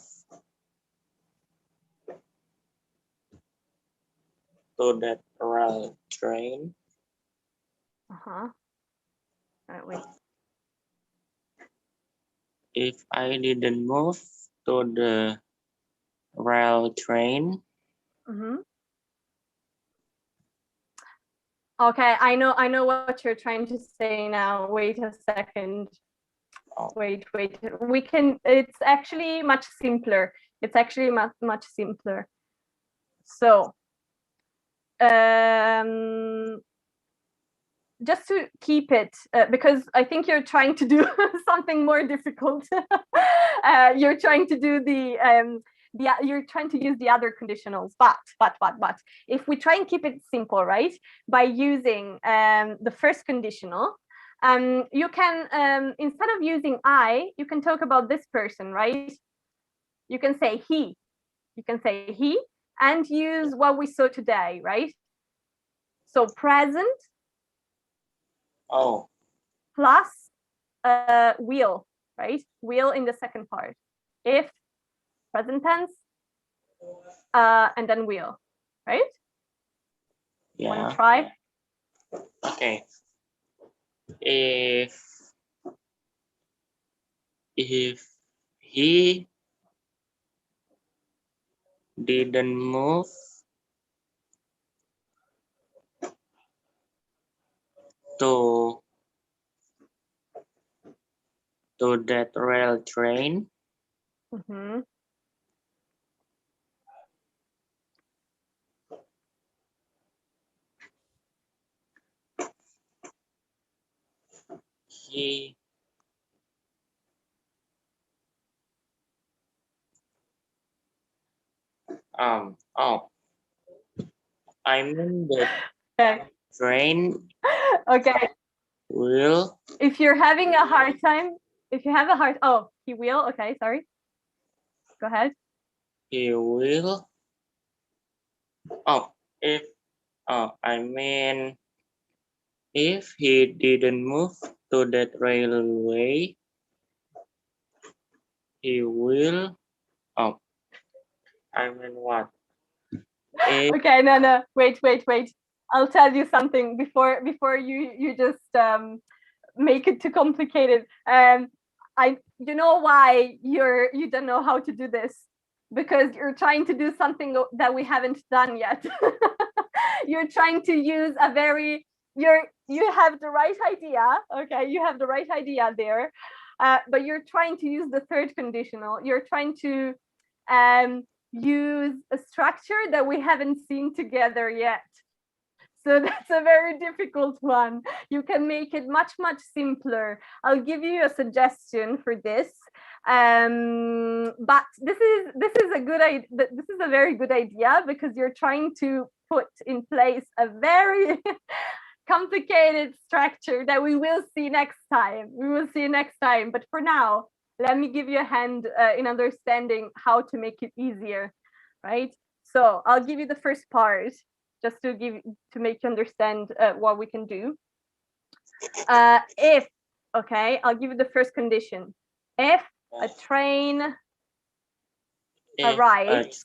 to that rail train, Uh-huh. Right, wait. if I didn't move to the rail train, Mm-hmm. Okay, I know what you're trying to say now. Wait a second. Oh. Wait. It's actually much simpler. It's actually much simpler. So, just to keep it, because I think you're trying to do something more difficult. You're trying to do you're trying to use the other conditionals, but if we try and keep it simple, right, by using the first conditional, you can instead of using I, you can talk about this person, right? You can say he, and use what we saw today, right? So present Oh, plus will, right? Will in the second part. If, present tense, and then will, right? Want yeah. to try? Okay. If he didn't move to that rail train, Mm-hmm. he oh, I mean the Okay. train Okay. will If you're having a hard time, oh, he will. Okay, sorry. Go ahead. he will oh if I mean if he didn't move to that railway, he will oh I mean what? If Okay, no. Wait. I'll tell you something before you just make it too complicated. You know why you don't know how to do this, because you're trying to do something that we haven't done yet. You're trying to use you have the right idea. Okay, you have the right idea there, but you're trying to use the third conditional. You're trying to use a structure that we haven't seen together yet. So that's a very difficult one. You can make it much, much simpler. I'll give you a suggestion for this. But this is a good idea. This is a very good idea because you're trying to put in place a very complicated structure that we will see next time. We will see next time. But for now, let me give you a hand in understanding how to make it easier, right? So I'll give you the first part, just to make you understand what we can do. If, okay, I'll give you the first condition. If a train arrives.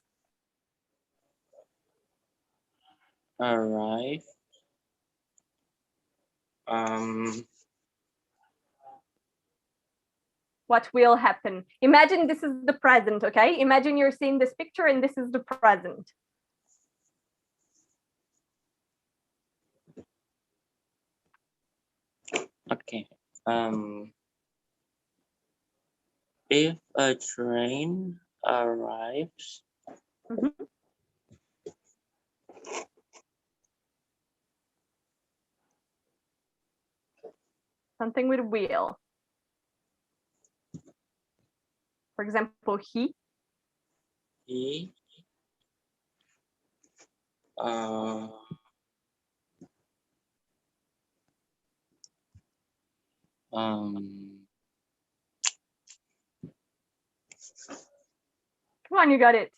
What will happen? Imagine this is the present, okay? Imagine you're seeing this picture and this is the present. Okay. If a train arrives, something with wheel. For example, he come on, you got it.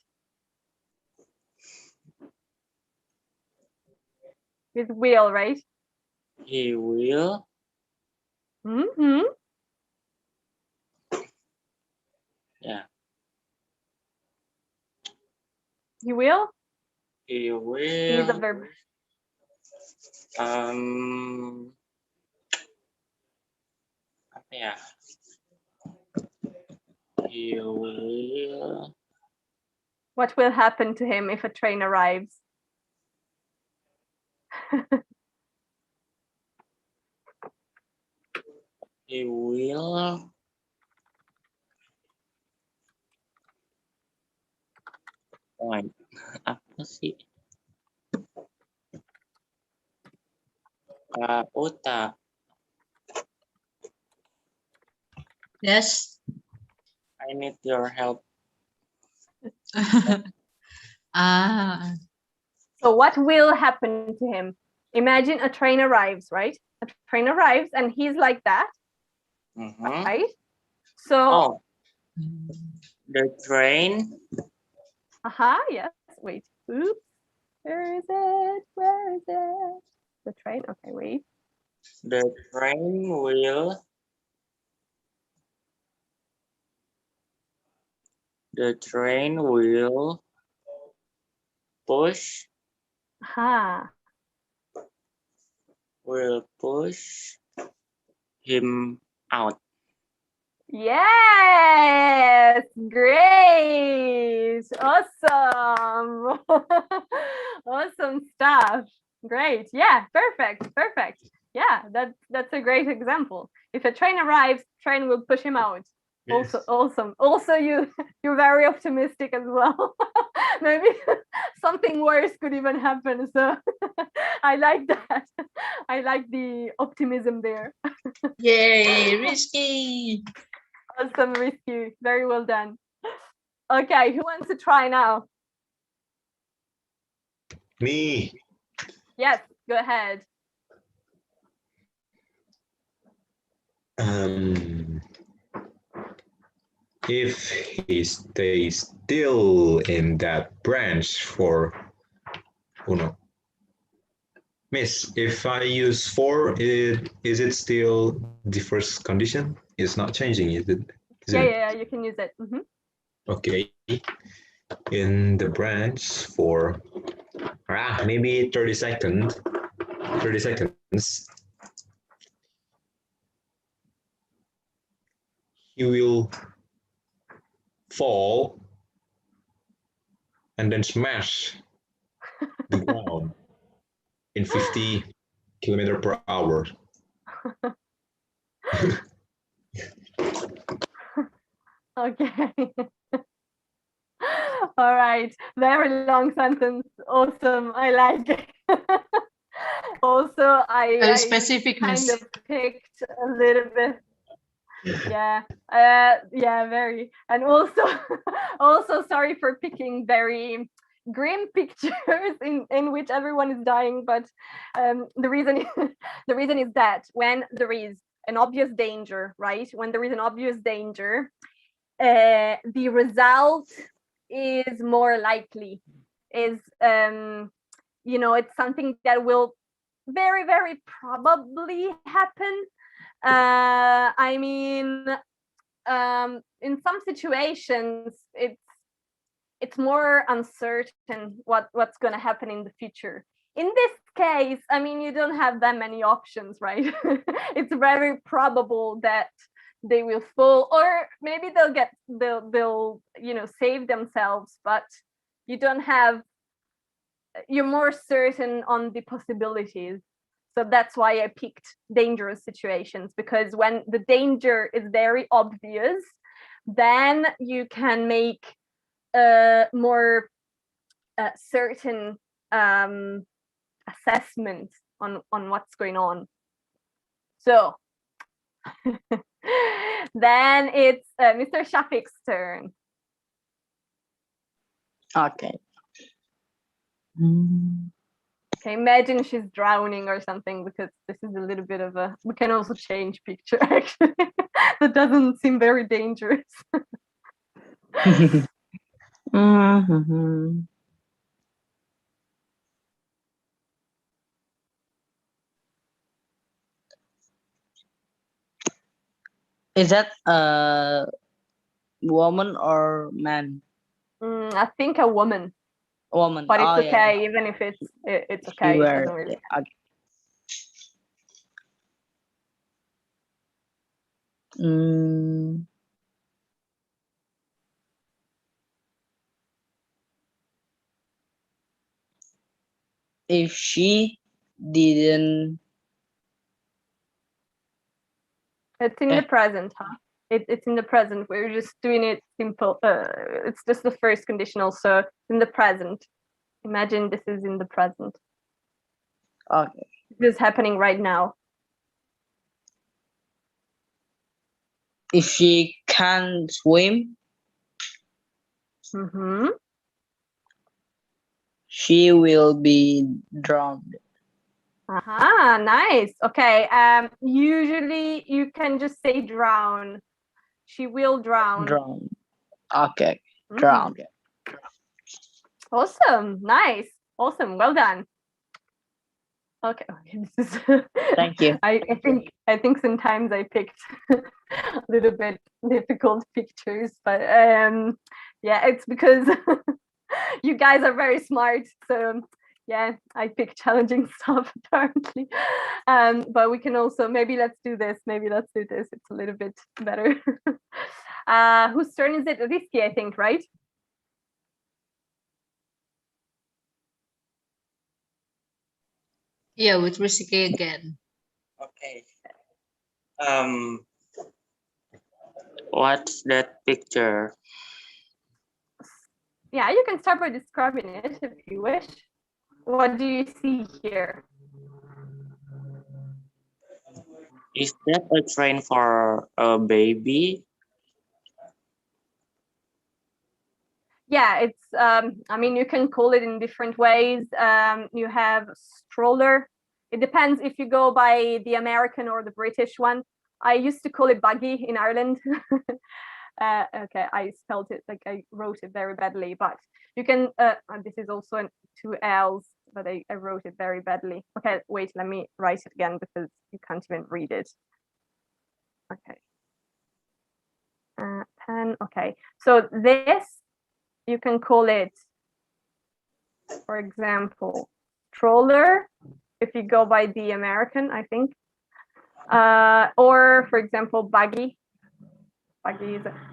With wheel, right? he will. Yeah. He will. He will. Use a verb. Apa ya? He will. What will happen to him if a train arrives? He will. Apa sih? Kak Uta. Yes. I need your help. So what will happen to him? Imagine a train arrives, right? A train arrives and he's like that, right? So the train. Yes. Wait. Oops. Where is it? Where is it? The train. Okay, wait. The train will. The train will push. Will push him out. Yes, great, awesome. Awesome stuff. Great. Yeah, perfect. Yeah, that's a great example. If a train arrives, train will push him out. Yes. Also awesome. Also, you're very optimistic as well. Maybe something worse could even happen. So I like that. I like the optimism there. Yay, risky. Awesome, risky. Very well done. Okay, who wants to try now? Me. Yes, go ahead. If he stays still in that branch for, Miss, if I use for, is it still the first condition? It's not changing, is it? Yeah, you can use it. Okay. In the branch for maybe 30 seconds. He will fall and then smash the ground in 50 kilometers per hour. Okay. All right, very long sentence. Awesome, I like it. Also, I Specific, kind Miss. of picked a little bit. Yeah, yeah, very. And also, also sorry for picking very grim pictures in which everyone is dying. But the reason the reason is that when there is an obvious danger, right? When there is an obvious danger, the result is more likely. Is you know, it's something that will very probably happen. I mean, in some situations, it's more uncertain what's going to happen in the future. In this case, I mean, you don't have that many options, right? It's very probable that they will fall, or maybe they'll you know, save themselves, but you don't have, you're more certain on the possibilities. So that's why I picked dangerous situations, because when the danger is very obvious, then you can make more certain assessment on what's going on. So then it's Mr. Shafiq's turn. Okay. Okay, imagine she's drowning or something, because this is a little bit of a, we can also change picture actually. That doesn't seem very dangerous. Is that a woman or man? I think a woman, Woman. but it's Oh, yeah. okay, even if it's okay, You it were, doesn't really. yeah, okay. If she didn't, It's in the present, huh? It's in the present. We're just doing it simple. It's just the first conditional, so in the present. Imagine this is in the present. okay. This is happening right now. If she can swim, Mm-hmm. she will be drowned. Aha, nice. Okay. Usually you can just say drown. She will drown. Drowned. Okay. Mhm. Drowned. Awesome. Nice. Awesome. Well done. Okay. This is Thank you. I think sometimes I picked a little bit difficult pictures, but yeah, it's because you guys are very smart. So yeah, I picked challenging stuff apparently. But we can also, maybe let's do this. It's a little bit better. Whose turn is it? Risky, I think, right? Yeah, with Risky again. Okay. What's that picture? Yeah, you can start by describing it if you wish. What do you see here? Is that a train for a baby? Yeah, it's I mean, you can call it in different ways. You have stroller. It depends if you go by the American or the British one. I used to call it buggy in Ireland. Okay, I spelled it, like I wrote it very badly, but you can this is also two L's, but I wrote it very badly. Okay, wait, let me write it again because you can't even read it. Okay. Pen. Okay, so this, you can call it, for example, stroller if you go by the American, I think. Or for example, buggy.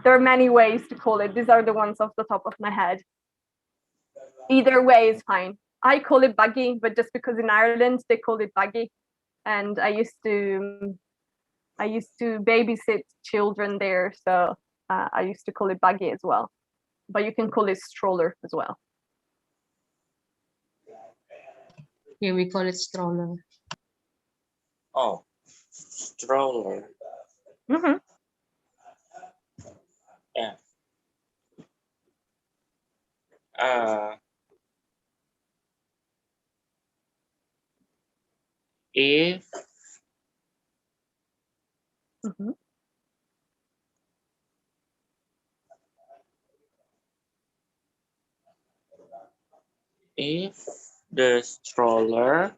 There are many ways to call it. These are the ones off the top of my head. Either way is fine. I call it buggy, but just because in Ireland they call it buggy, and I used to babysit children there, so I used to call it buggy as well. but you can call it stroller as well. Here we call it stroller. Oh, stroller. Mhm. Yeah. Uh, if Mhm. if the stroller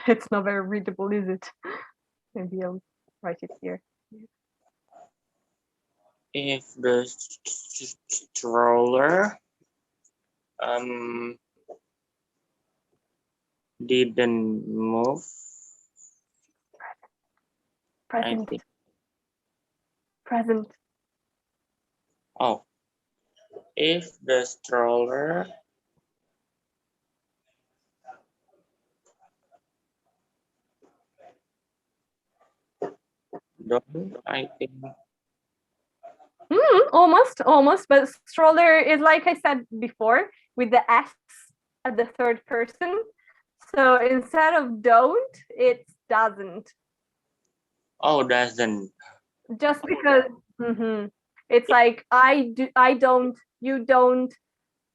It's not very readable, is it? Maybe I'll write it here. if the stroller didn't move, I Present. think. Present. Oh, if the stroller don't, I think. Almost, but stroller is like I said before, with the S at the third person. So instead of don't, it's doesn't. Oh, doesn't. Just because it's like I do, I don't, you don't,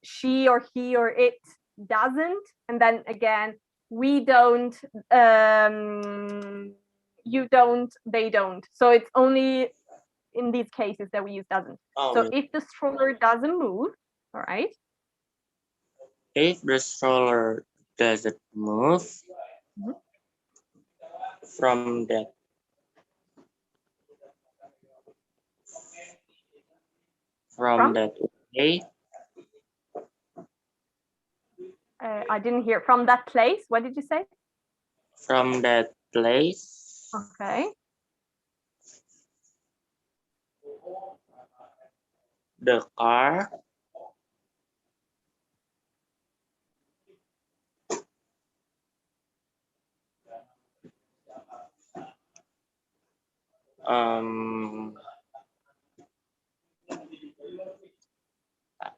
she or he or it doesn't, and then again, we don't, you don't, they don't. So it's only in these cases that we use doesn't. Oh, So if the stroller doesn't move, all right. if the stroller doesn't move Mhm. from that From? that way, I didn't hear. From that place, what did you say? from that place, Okay. the car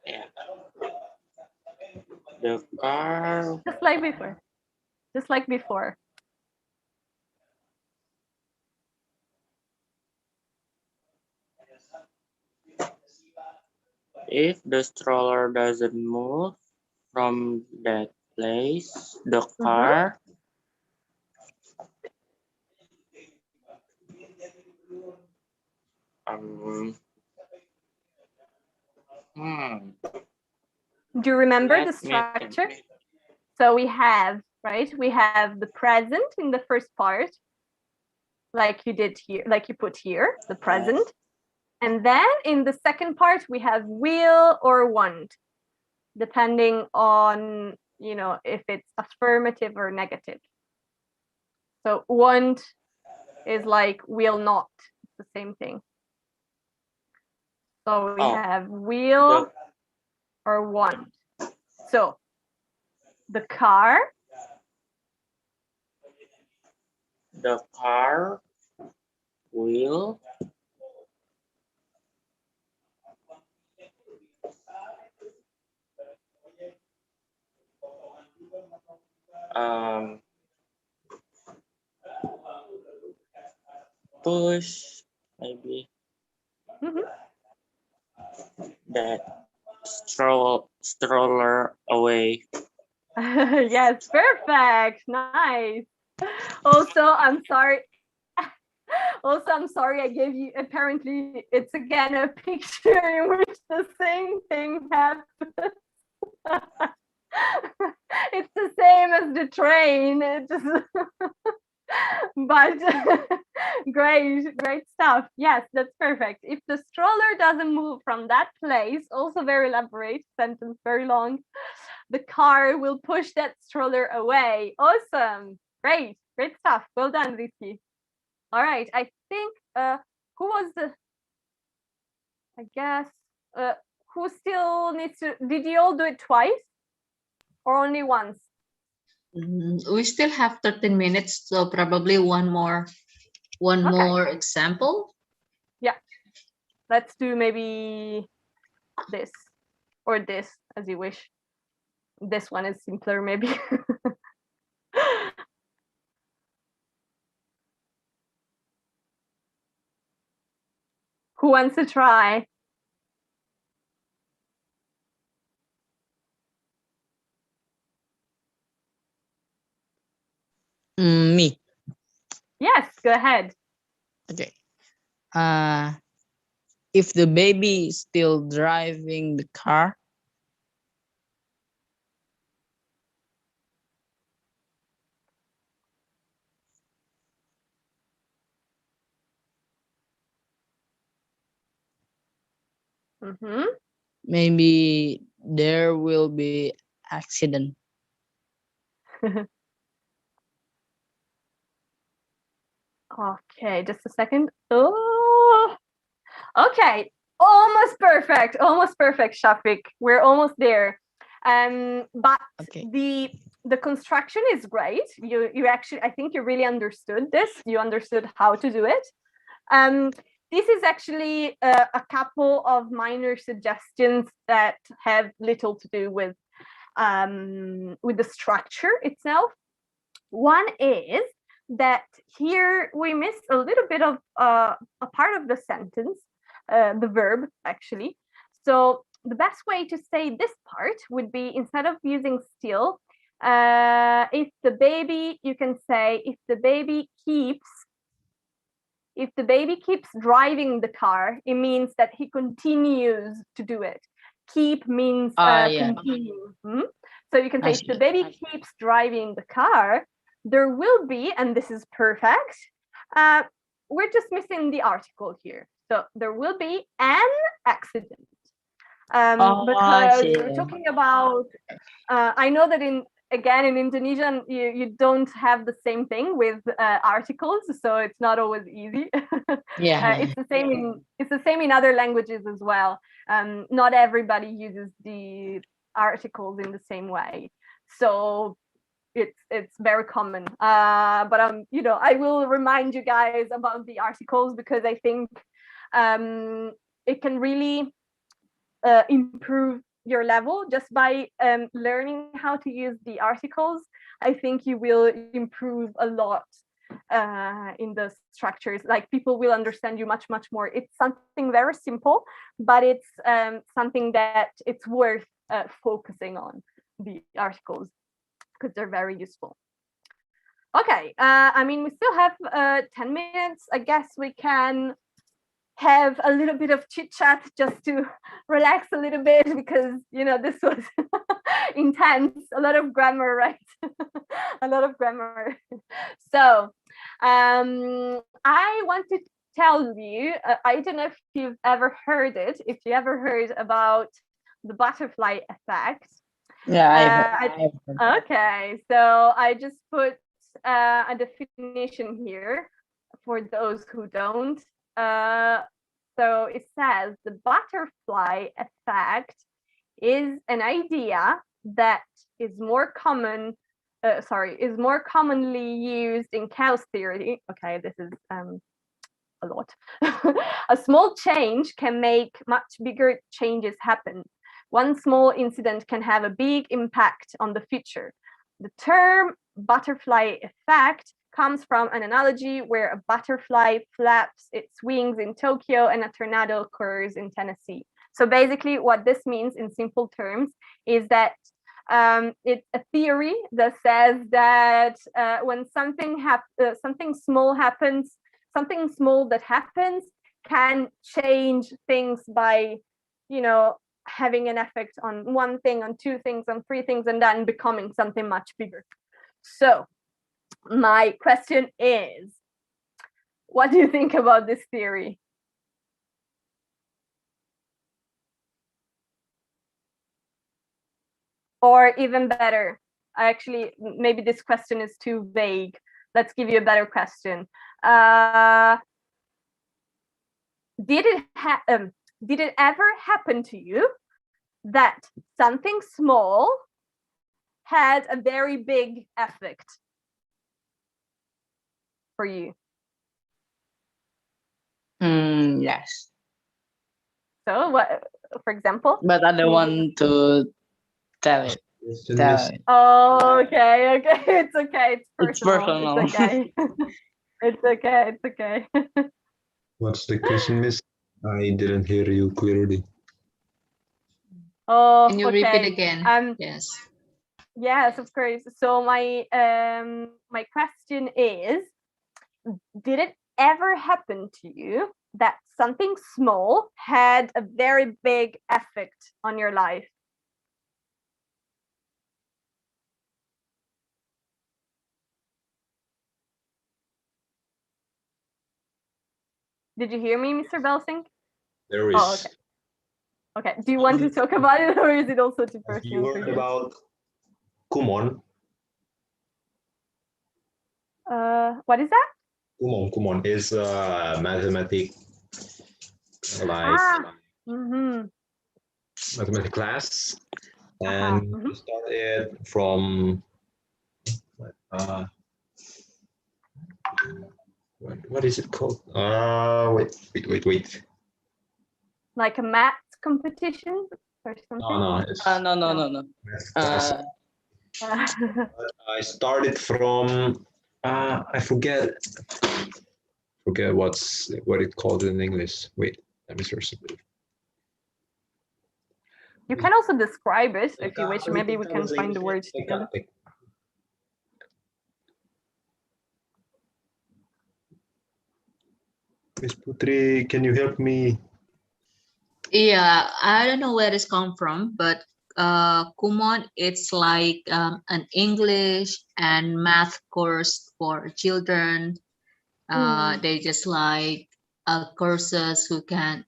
yeah, the car Just like before. Just like before. if the stroller doesn't move from that place, the car Do you remember let the me structure? think. So we have, right? We have the present in the first part, like you did here, like you put here, the present. And then in the second part, we have will or want, depending on, you know, if it's affirmative or negative. So want is like will not, it's the same thing. So we have will or want. So the car will push maybe that stroller away. Yes, perfect. Nice. Also, I'm sorry. Also, I'm sorry I gave you, apparently it's again a picture in which the same thing happens. It's the same as the train. It just but great stuff. Yes, that's perfect. If the stroller doesn't move from that place, also very elaborate sentence, very long, the car will push that stroller away. Awesome. Great stuff. Well done, Rizky. All right, I think who was the, I guess who still needs to, did you all do it twice or only once? We still have 13 minutes, so probably one more example. Yeah, let's do maybe this or this, as you wish. This one is simpler, maybe. Who wants to try? Me. Yes, go ahead. Okay. If the baby is still driving the car, maybe there will be accident. Okay, just a second. Oh, okay. Almost perfect. Almost perfect, Shafiq. We're almost there. But Okay. the construction is great. You actually, I think you really understood this. You understood how to do it. This is actually a couple of minor suggestions that have little to do with the structure itself. One is that here we miss a little bit of a part of the sentence, the verb actually. So the best way to say this part would be, instead of using still, if the baby, you can say if the baby keeps driving the car, it means that he continues to do it. Keep means Yeah. continue. So you can say I if the see. baby keeps driving the car, there will be, and this is perfect, we're just missing the article here. So there will be an accident. Because we're talking about, I know that in Indonesian, you don't have the same thing with articles, so it's not always easy. It's the same in other languages as well. Not everybody uses the articles in the same way, so it's very common. But I will remind you guys about the articles, because I think it can really improve your level just by learning how to use the articles. I think you will improve a lot in the structures. Like, people will understand you much more. It's something very simple, but it's something that it's worth focusing on, the articles, because they're very useful. Okay, I mean, we still have 10 minutes. I guess we can have a little bit of chit chat just to relax a little bit, because this was intense, a lot of grammar, right? A lot of grammar. So I want to tell you, I don't know if you've ever heard it, if you ever heard about the butterfly effect. Yeah, I've heard. Okay, so I just put a definition here for those who don't. So it says the butterfly effect is an idea that is more commonly used in chaos theory. Okay, this is a lot. A small change can make much bigger changes happen. One small incident can have a big impact on the future. The term butterfly effect comes from an analogy where a butterfly flaps its wings in Tokyo and a tornado occurs in Tennessee. So basically what this means in simple terms is that it's a theory that says that when something small happens, something small that happens can change things by, having an effect on one thing, on two things, on three things, and then becoming something much bigger. So my question is, what do you think about this theory? Or even better, maybe this question is too vague. Let's give you a better question. Did it ever happen to you that something small had a very big effect for you? Yes. So what, for example? But I don't want to tell it. Tell it. Oh, okay, it's okay, it's It's personal. personal. It's okay. It's okay, it's okay. What's the question, Miss? I didn't hear you clearly. Oh, Can you okay. repeat again? Yes. Yes, of course. So my my question is, did it ever happen to you that something small had a very big effect on your life? Did you hear me, Mr. Belsing? There is. Oh, okay. Okay. Do you want to talk about it, or is it also too Have you personal for heard you? about Kumon? What is that? Kumon is a mathematic, like mathematic class, and we started from what is it called? Wait. Like a math competition or something? No, it's No. math class. I started from I forget what it called in English. Wait, let me search it. You can also describe it if you wish. Maybe we can find the words together. Miss Putri, can you help me? Yeah, I don't know where it's come from, but Kumon, it's like an English and math course for children. They just like courses who can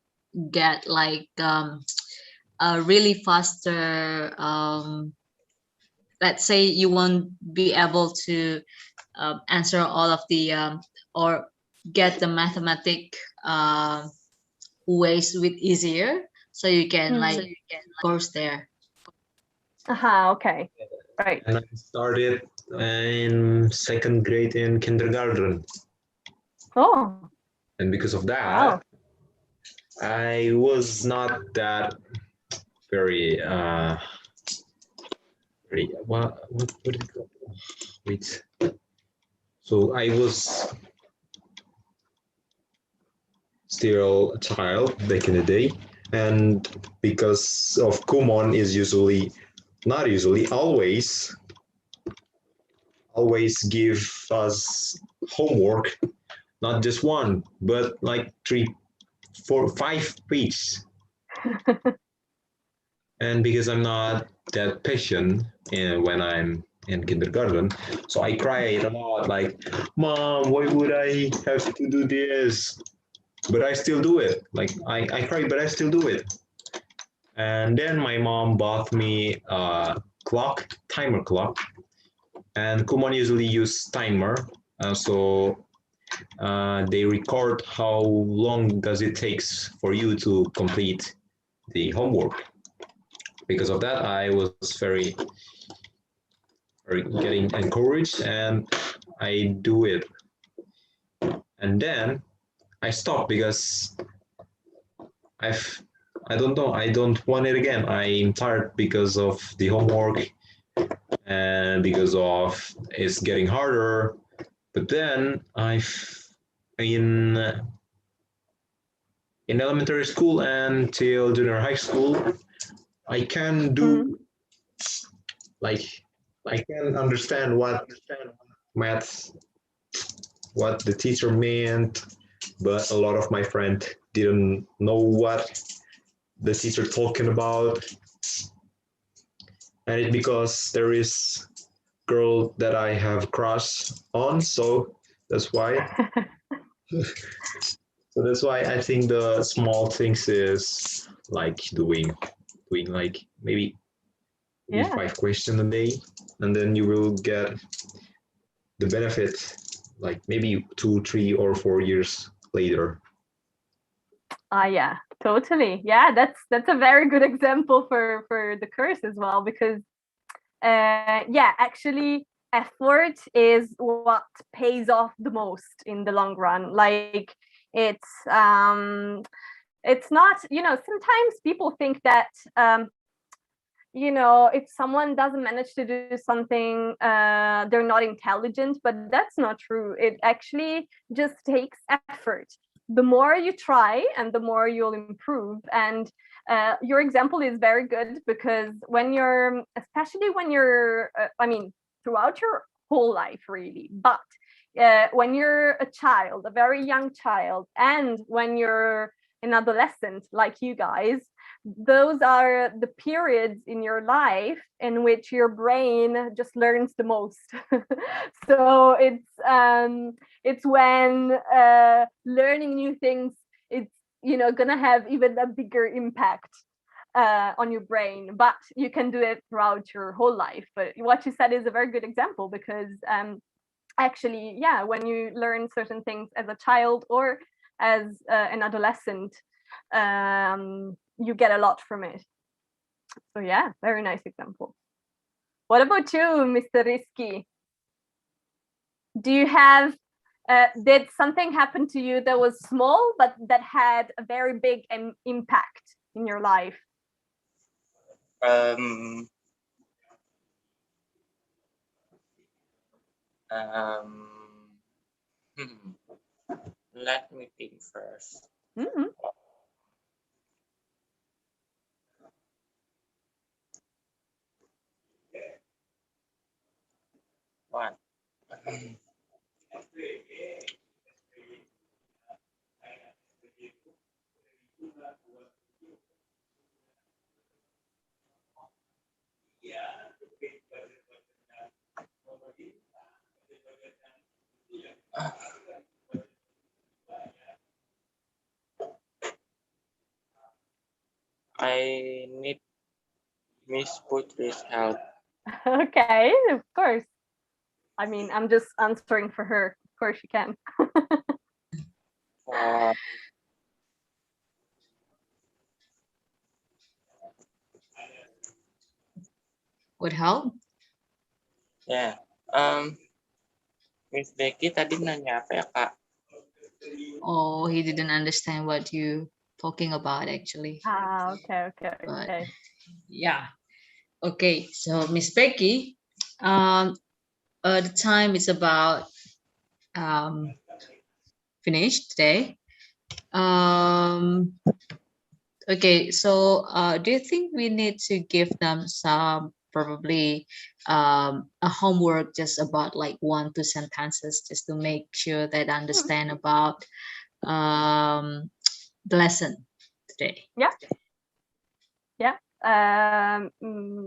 get like a really faster. Let's say you won't be able to answer all of the or get the mathematic ways with easier, so you can course there. Okay, right. And I started in second grade in kindergarten. Oh. And because of that, Wow. I was not that very what did it go? Wait. So I was still a child back in the day, and because of Kumon is always give us homework, not just one, but like 3, 4, 5 pages. And because I'm not that patient when I'm in kindergarten, so I cried a lot, like, Mom, why would I have to do this? But I still do it. Like, I cry, but I still do it. And then my mom bought me a timer clock. And Kumon usually use timer. So they record how long does it takes for you to complete the homework. Because of that, I was very getting encouraged, and I do it. And then I stopped because I don't know, I don't want it again. I'm tired because of the homework and because of it's getting harder. But then in elementary school and till junior high school, I can do like I can understand what maths, what the teacher meant, but a lot of my friends didn't know what the teacher talking about. And it's because there is girl that I have crush on, so that's why. So that's why I think the small things is like doing like maybe 5 questions a day, and then you will get the benefit like maybe 2, 3, or 4 years later. Yeah, totally. Yeah, that's a very good example for the course as well, because yeah, actually effort is what pays off the most in the long run. Like it's not, sometimes people think that if someone doesn't manage to do something, they're not intelligent, but that's not true. It actually just takes effort. The more you try and the more you'll improve. And your example is very good, because especially when you're, throughout your whole life really, but when you're a child, a very young child, and when you're an adolescent like you guys, those are the periods in your life in which your brain just learns the most. So it's when learning new things, it's gonna have even a bigger impact on your brain, but you can do it throughout your whole life. But what you said is a very good example, because actually, yeah, when you learn certain things as a child or as an adolescent, you get a lot from it. So yeah, very nice example. What about you, Mr. Risky? Do you have, did something happen to you that was small, but that had a very big impact in your life? Let me think first. Mm-hmm. One. I need Miss Putri's help. Okay, of course. I mean, I'm just answering for her. Of course you can. Would help? Yeah. Miss Becky tadi nanya apa ya, Kak? Oh, he didn't understand what you talking about actually. Okay. But yeah. Okay, so Miss Becky, the time is about finished today. Okay, so do you think we need to give them some probably a homework just about like 1-2 sentences just to make sure they understand about the lesson today? Yeah.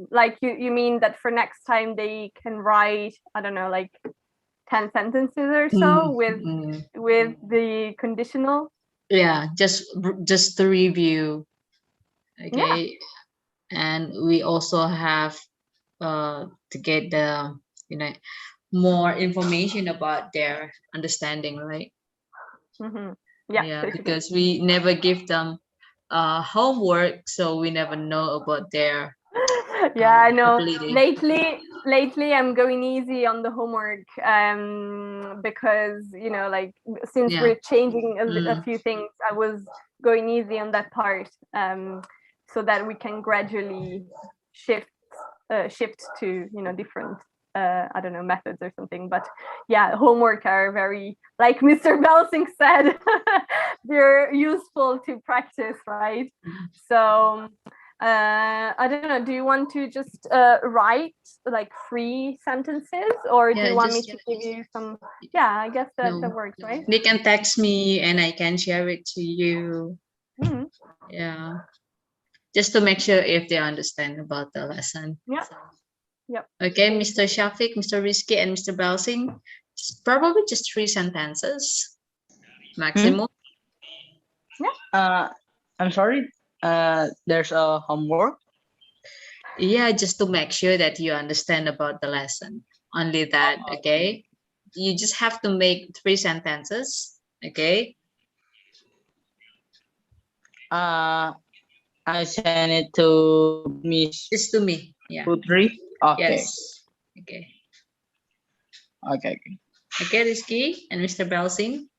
Like you mean that for next time they can write, I don't know, like 10 sentences or so with the conditional? Yeah, just to review. Okay. Yeah. And we also have to get the more information about their understanding, right? Mm-hmm. Yeah, because we never give them homework, so we never know about their yeah, I know. ability. Lately I'm going easy on the homework, because like since we're changing a few things, I was going easy on that part, so that we can gradually shift to different I don't know, methods or something. But yeah, homework are very, like Mr. Belsing said, they're useful to practice, right? So I don't know, do you want to just write like 3 sentences, or do you want me to give you some? Yeah, I guess that works, right? They can text me and I can share it to you. Mm-hmm. Yeah, just to make sure if they understand about the lesson. Yeah. Yep. Okay, Mr. Shafiq, Mr. Rizky, and Mr. Belsing, probably just 3 sentences maximum. Yeah. I'm sorry. There's a homework. Yeah, just to make sure that you understand about the lesson. Only that, okay? You just have to make 3 sentences, okay? I send it to Miss. It's to me. Yeah. Putri. Okay. Yes. Okay. Okay. Okay, Rizky and Mr. Belsing.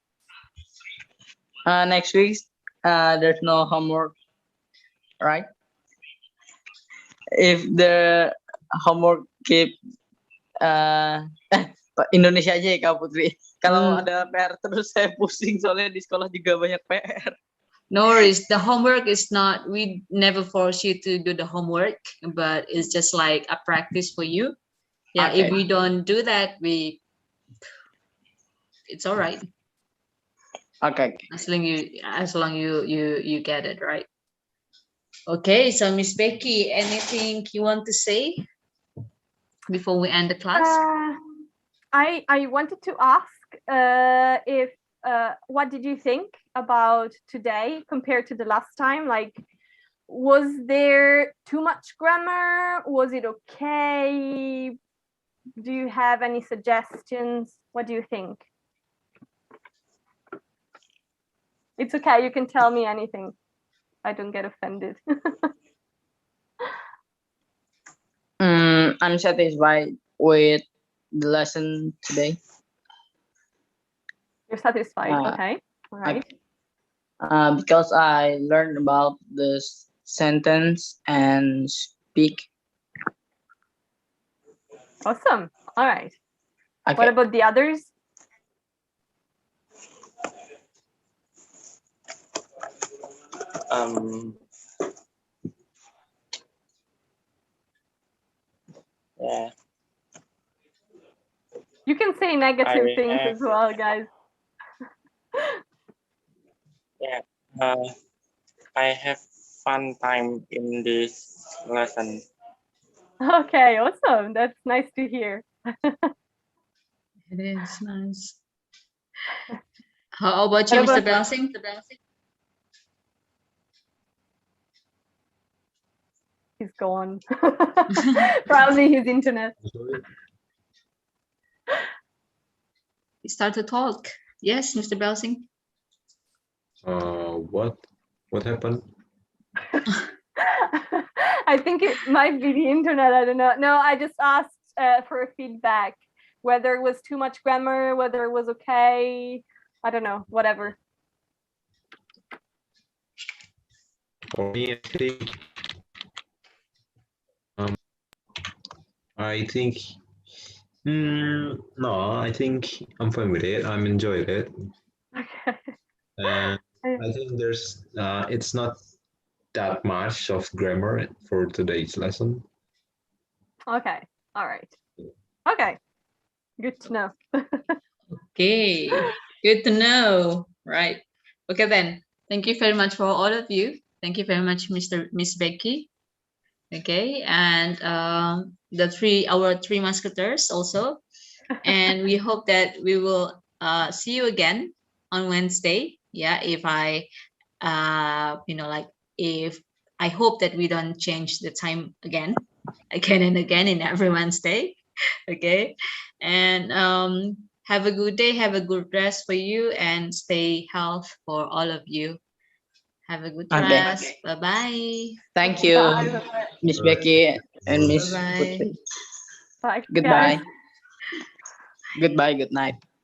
Next week, there's no homework, right? If the homework keep Indonesia aja ya Kak Putri. Kalau ada PR terus saya pusing soalnya di sekolah juga banyak PR. No worries. The homework is not, we never force you to do the homework, but it's just like a practice for you. Yeah, if Okay. we don't do that, it's all right. Okay. As long you get it right. Okay, so Miss Becky, anything you want to say before we end the class? I wanted to ask if what did you think about today compared to the last time? Like, was there too much grammar? Was it okay? Do you have any suggestions? What do you think? It's okay, you can tell me anything. I don't get offended. I'm satisfied with the lesson today. You're satisfied, okay. All right. Because I learned about the sentence and speak. Awesome. All right. Okay. What about the others? Yeah. You can say negative I things have- as well, guys. Yeah. I have fun time in this lesson. Okay, awesome. That's nice to hear. It is nice. How about you, What Mr. about- Belsing? He's gone. Probably his internet. Start to talk. Yes, Mr. Belsing. What happened? I think it might be the internet. I don't know. No, I just asked for a feedback, whether it was too much grammar, whether it was okay. I don't know, whatever. For me, I think no, I think I'm fine with it. I'm enjoying it. Okay. And I think there's it's not that much of grammar for today's lesson. Okay. All right. Okay. Good to know. Okay, good to know. Right. Okay then. Thank you very much for all of you. Thank you very much, Miss Becky. Okay, and our three musketeers also. And we hope that we will see you again on Wednesday. Yeah, if I if I hope that we don't change the time again and again in every Wednesday. Okay, and have a good day, have a good rest for you, and stay healthy for all of you. Have a good Okay. rest. Bye bye. Thank you, Bye. Miss Becky and Miss Bye-bye. Putri. Bye. Goodbye. Guys. Goodbye. Good night.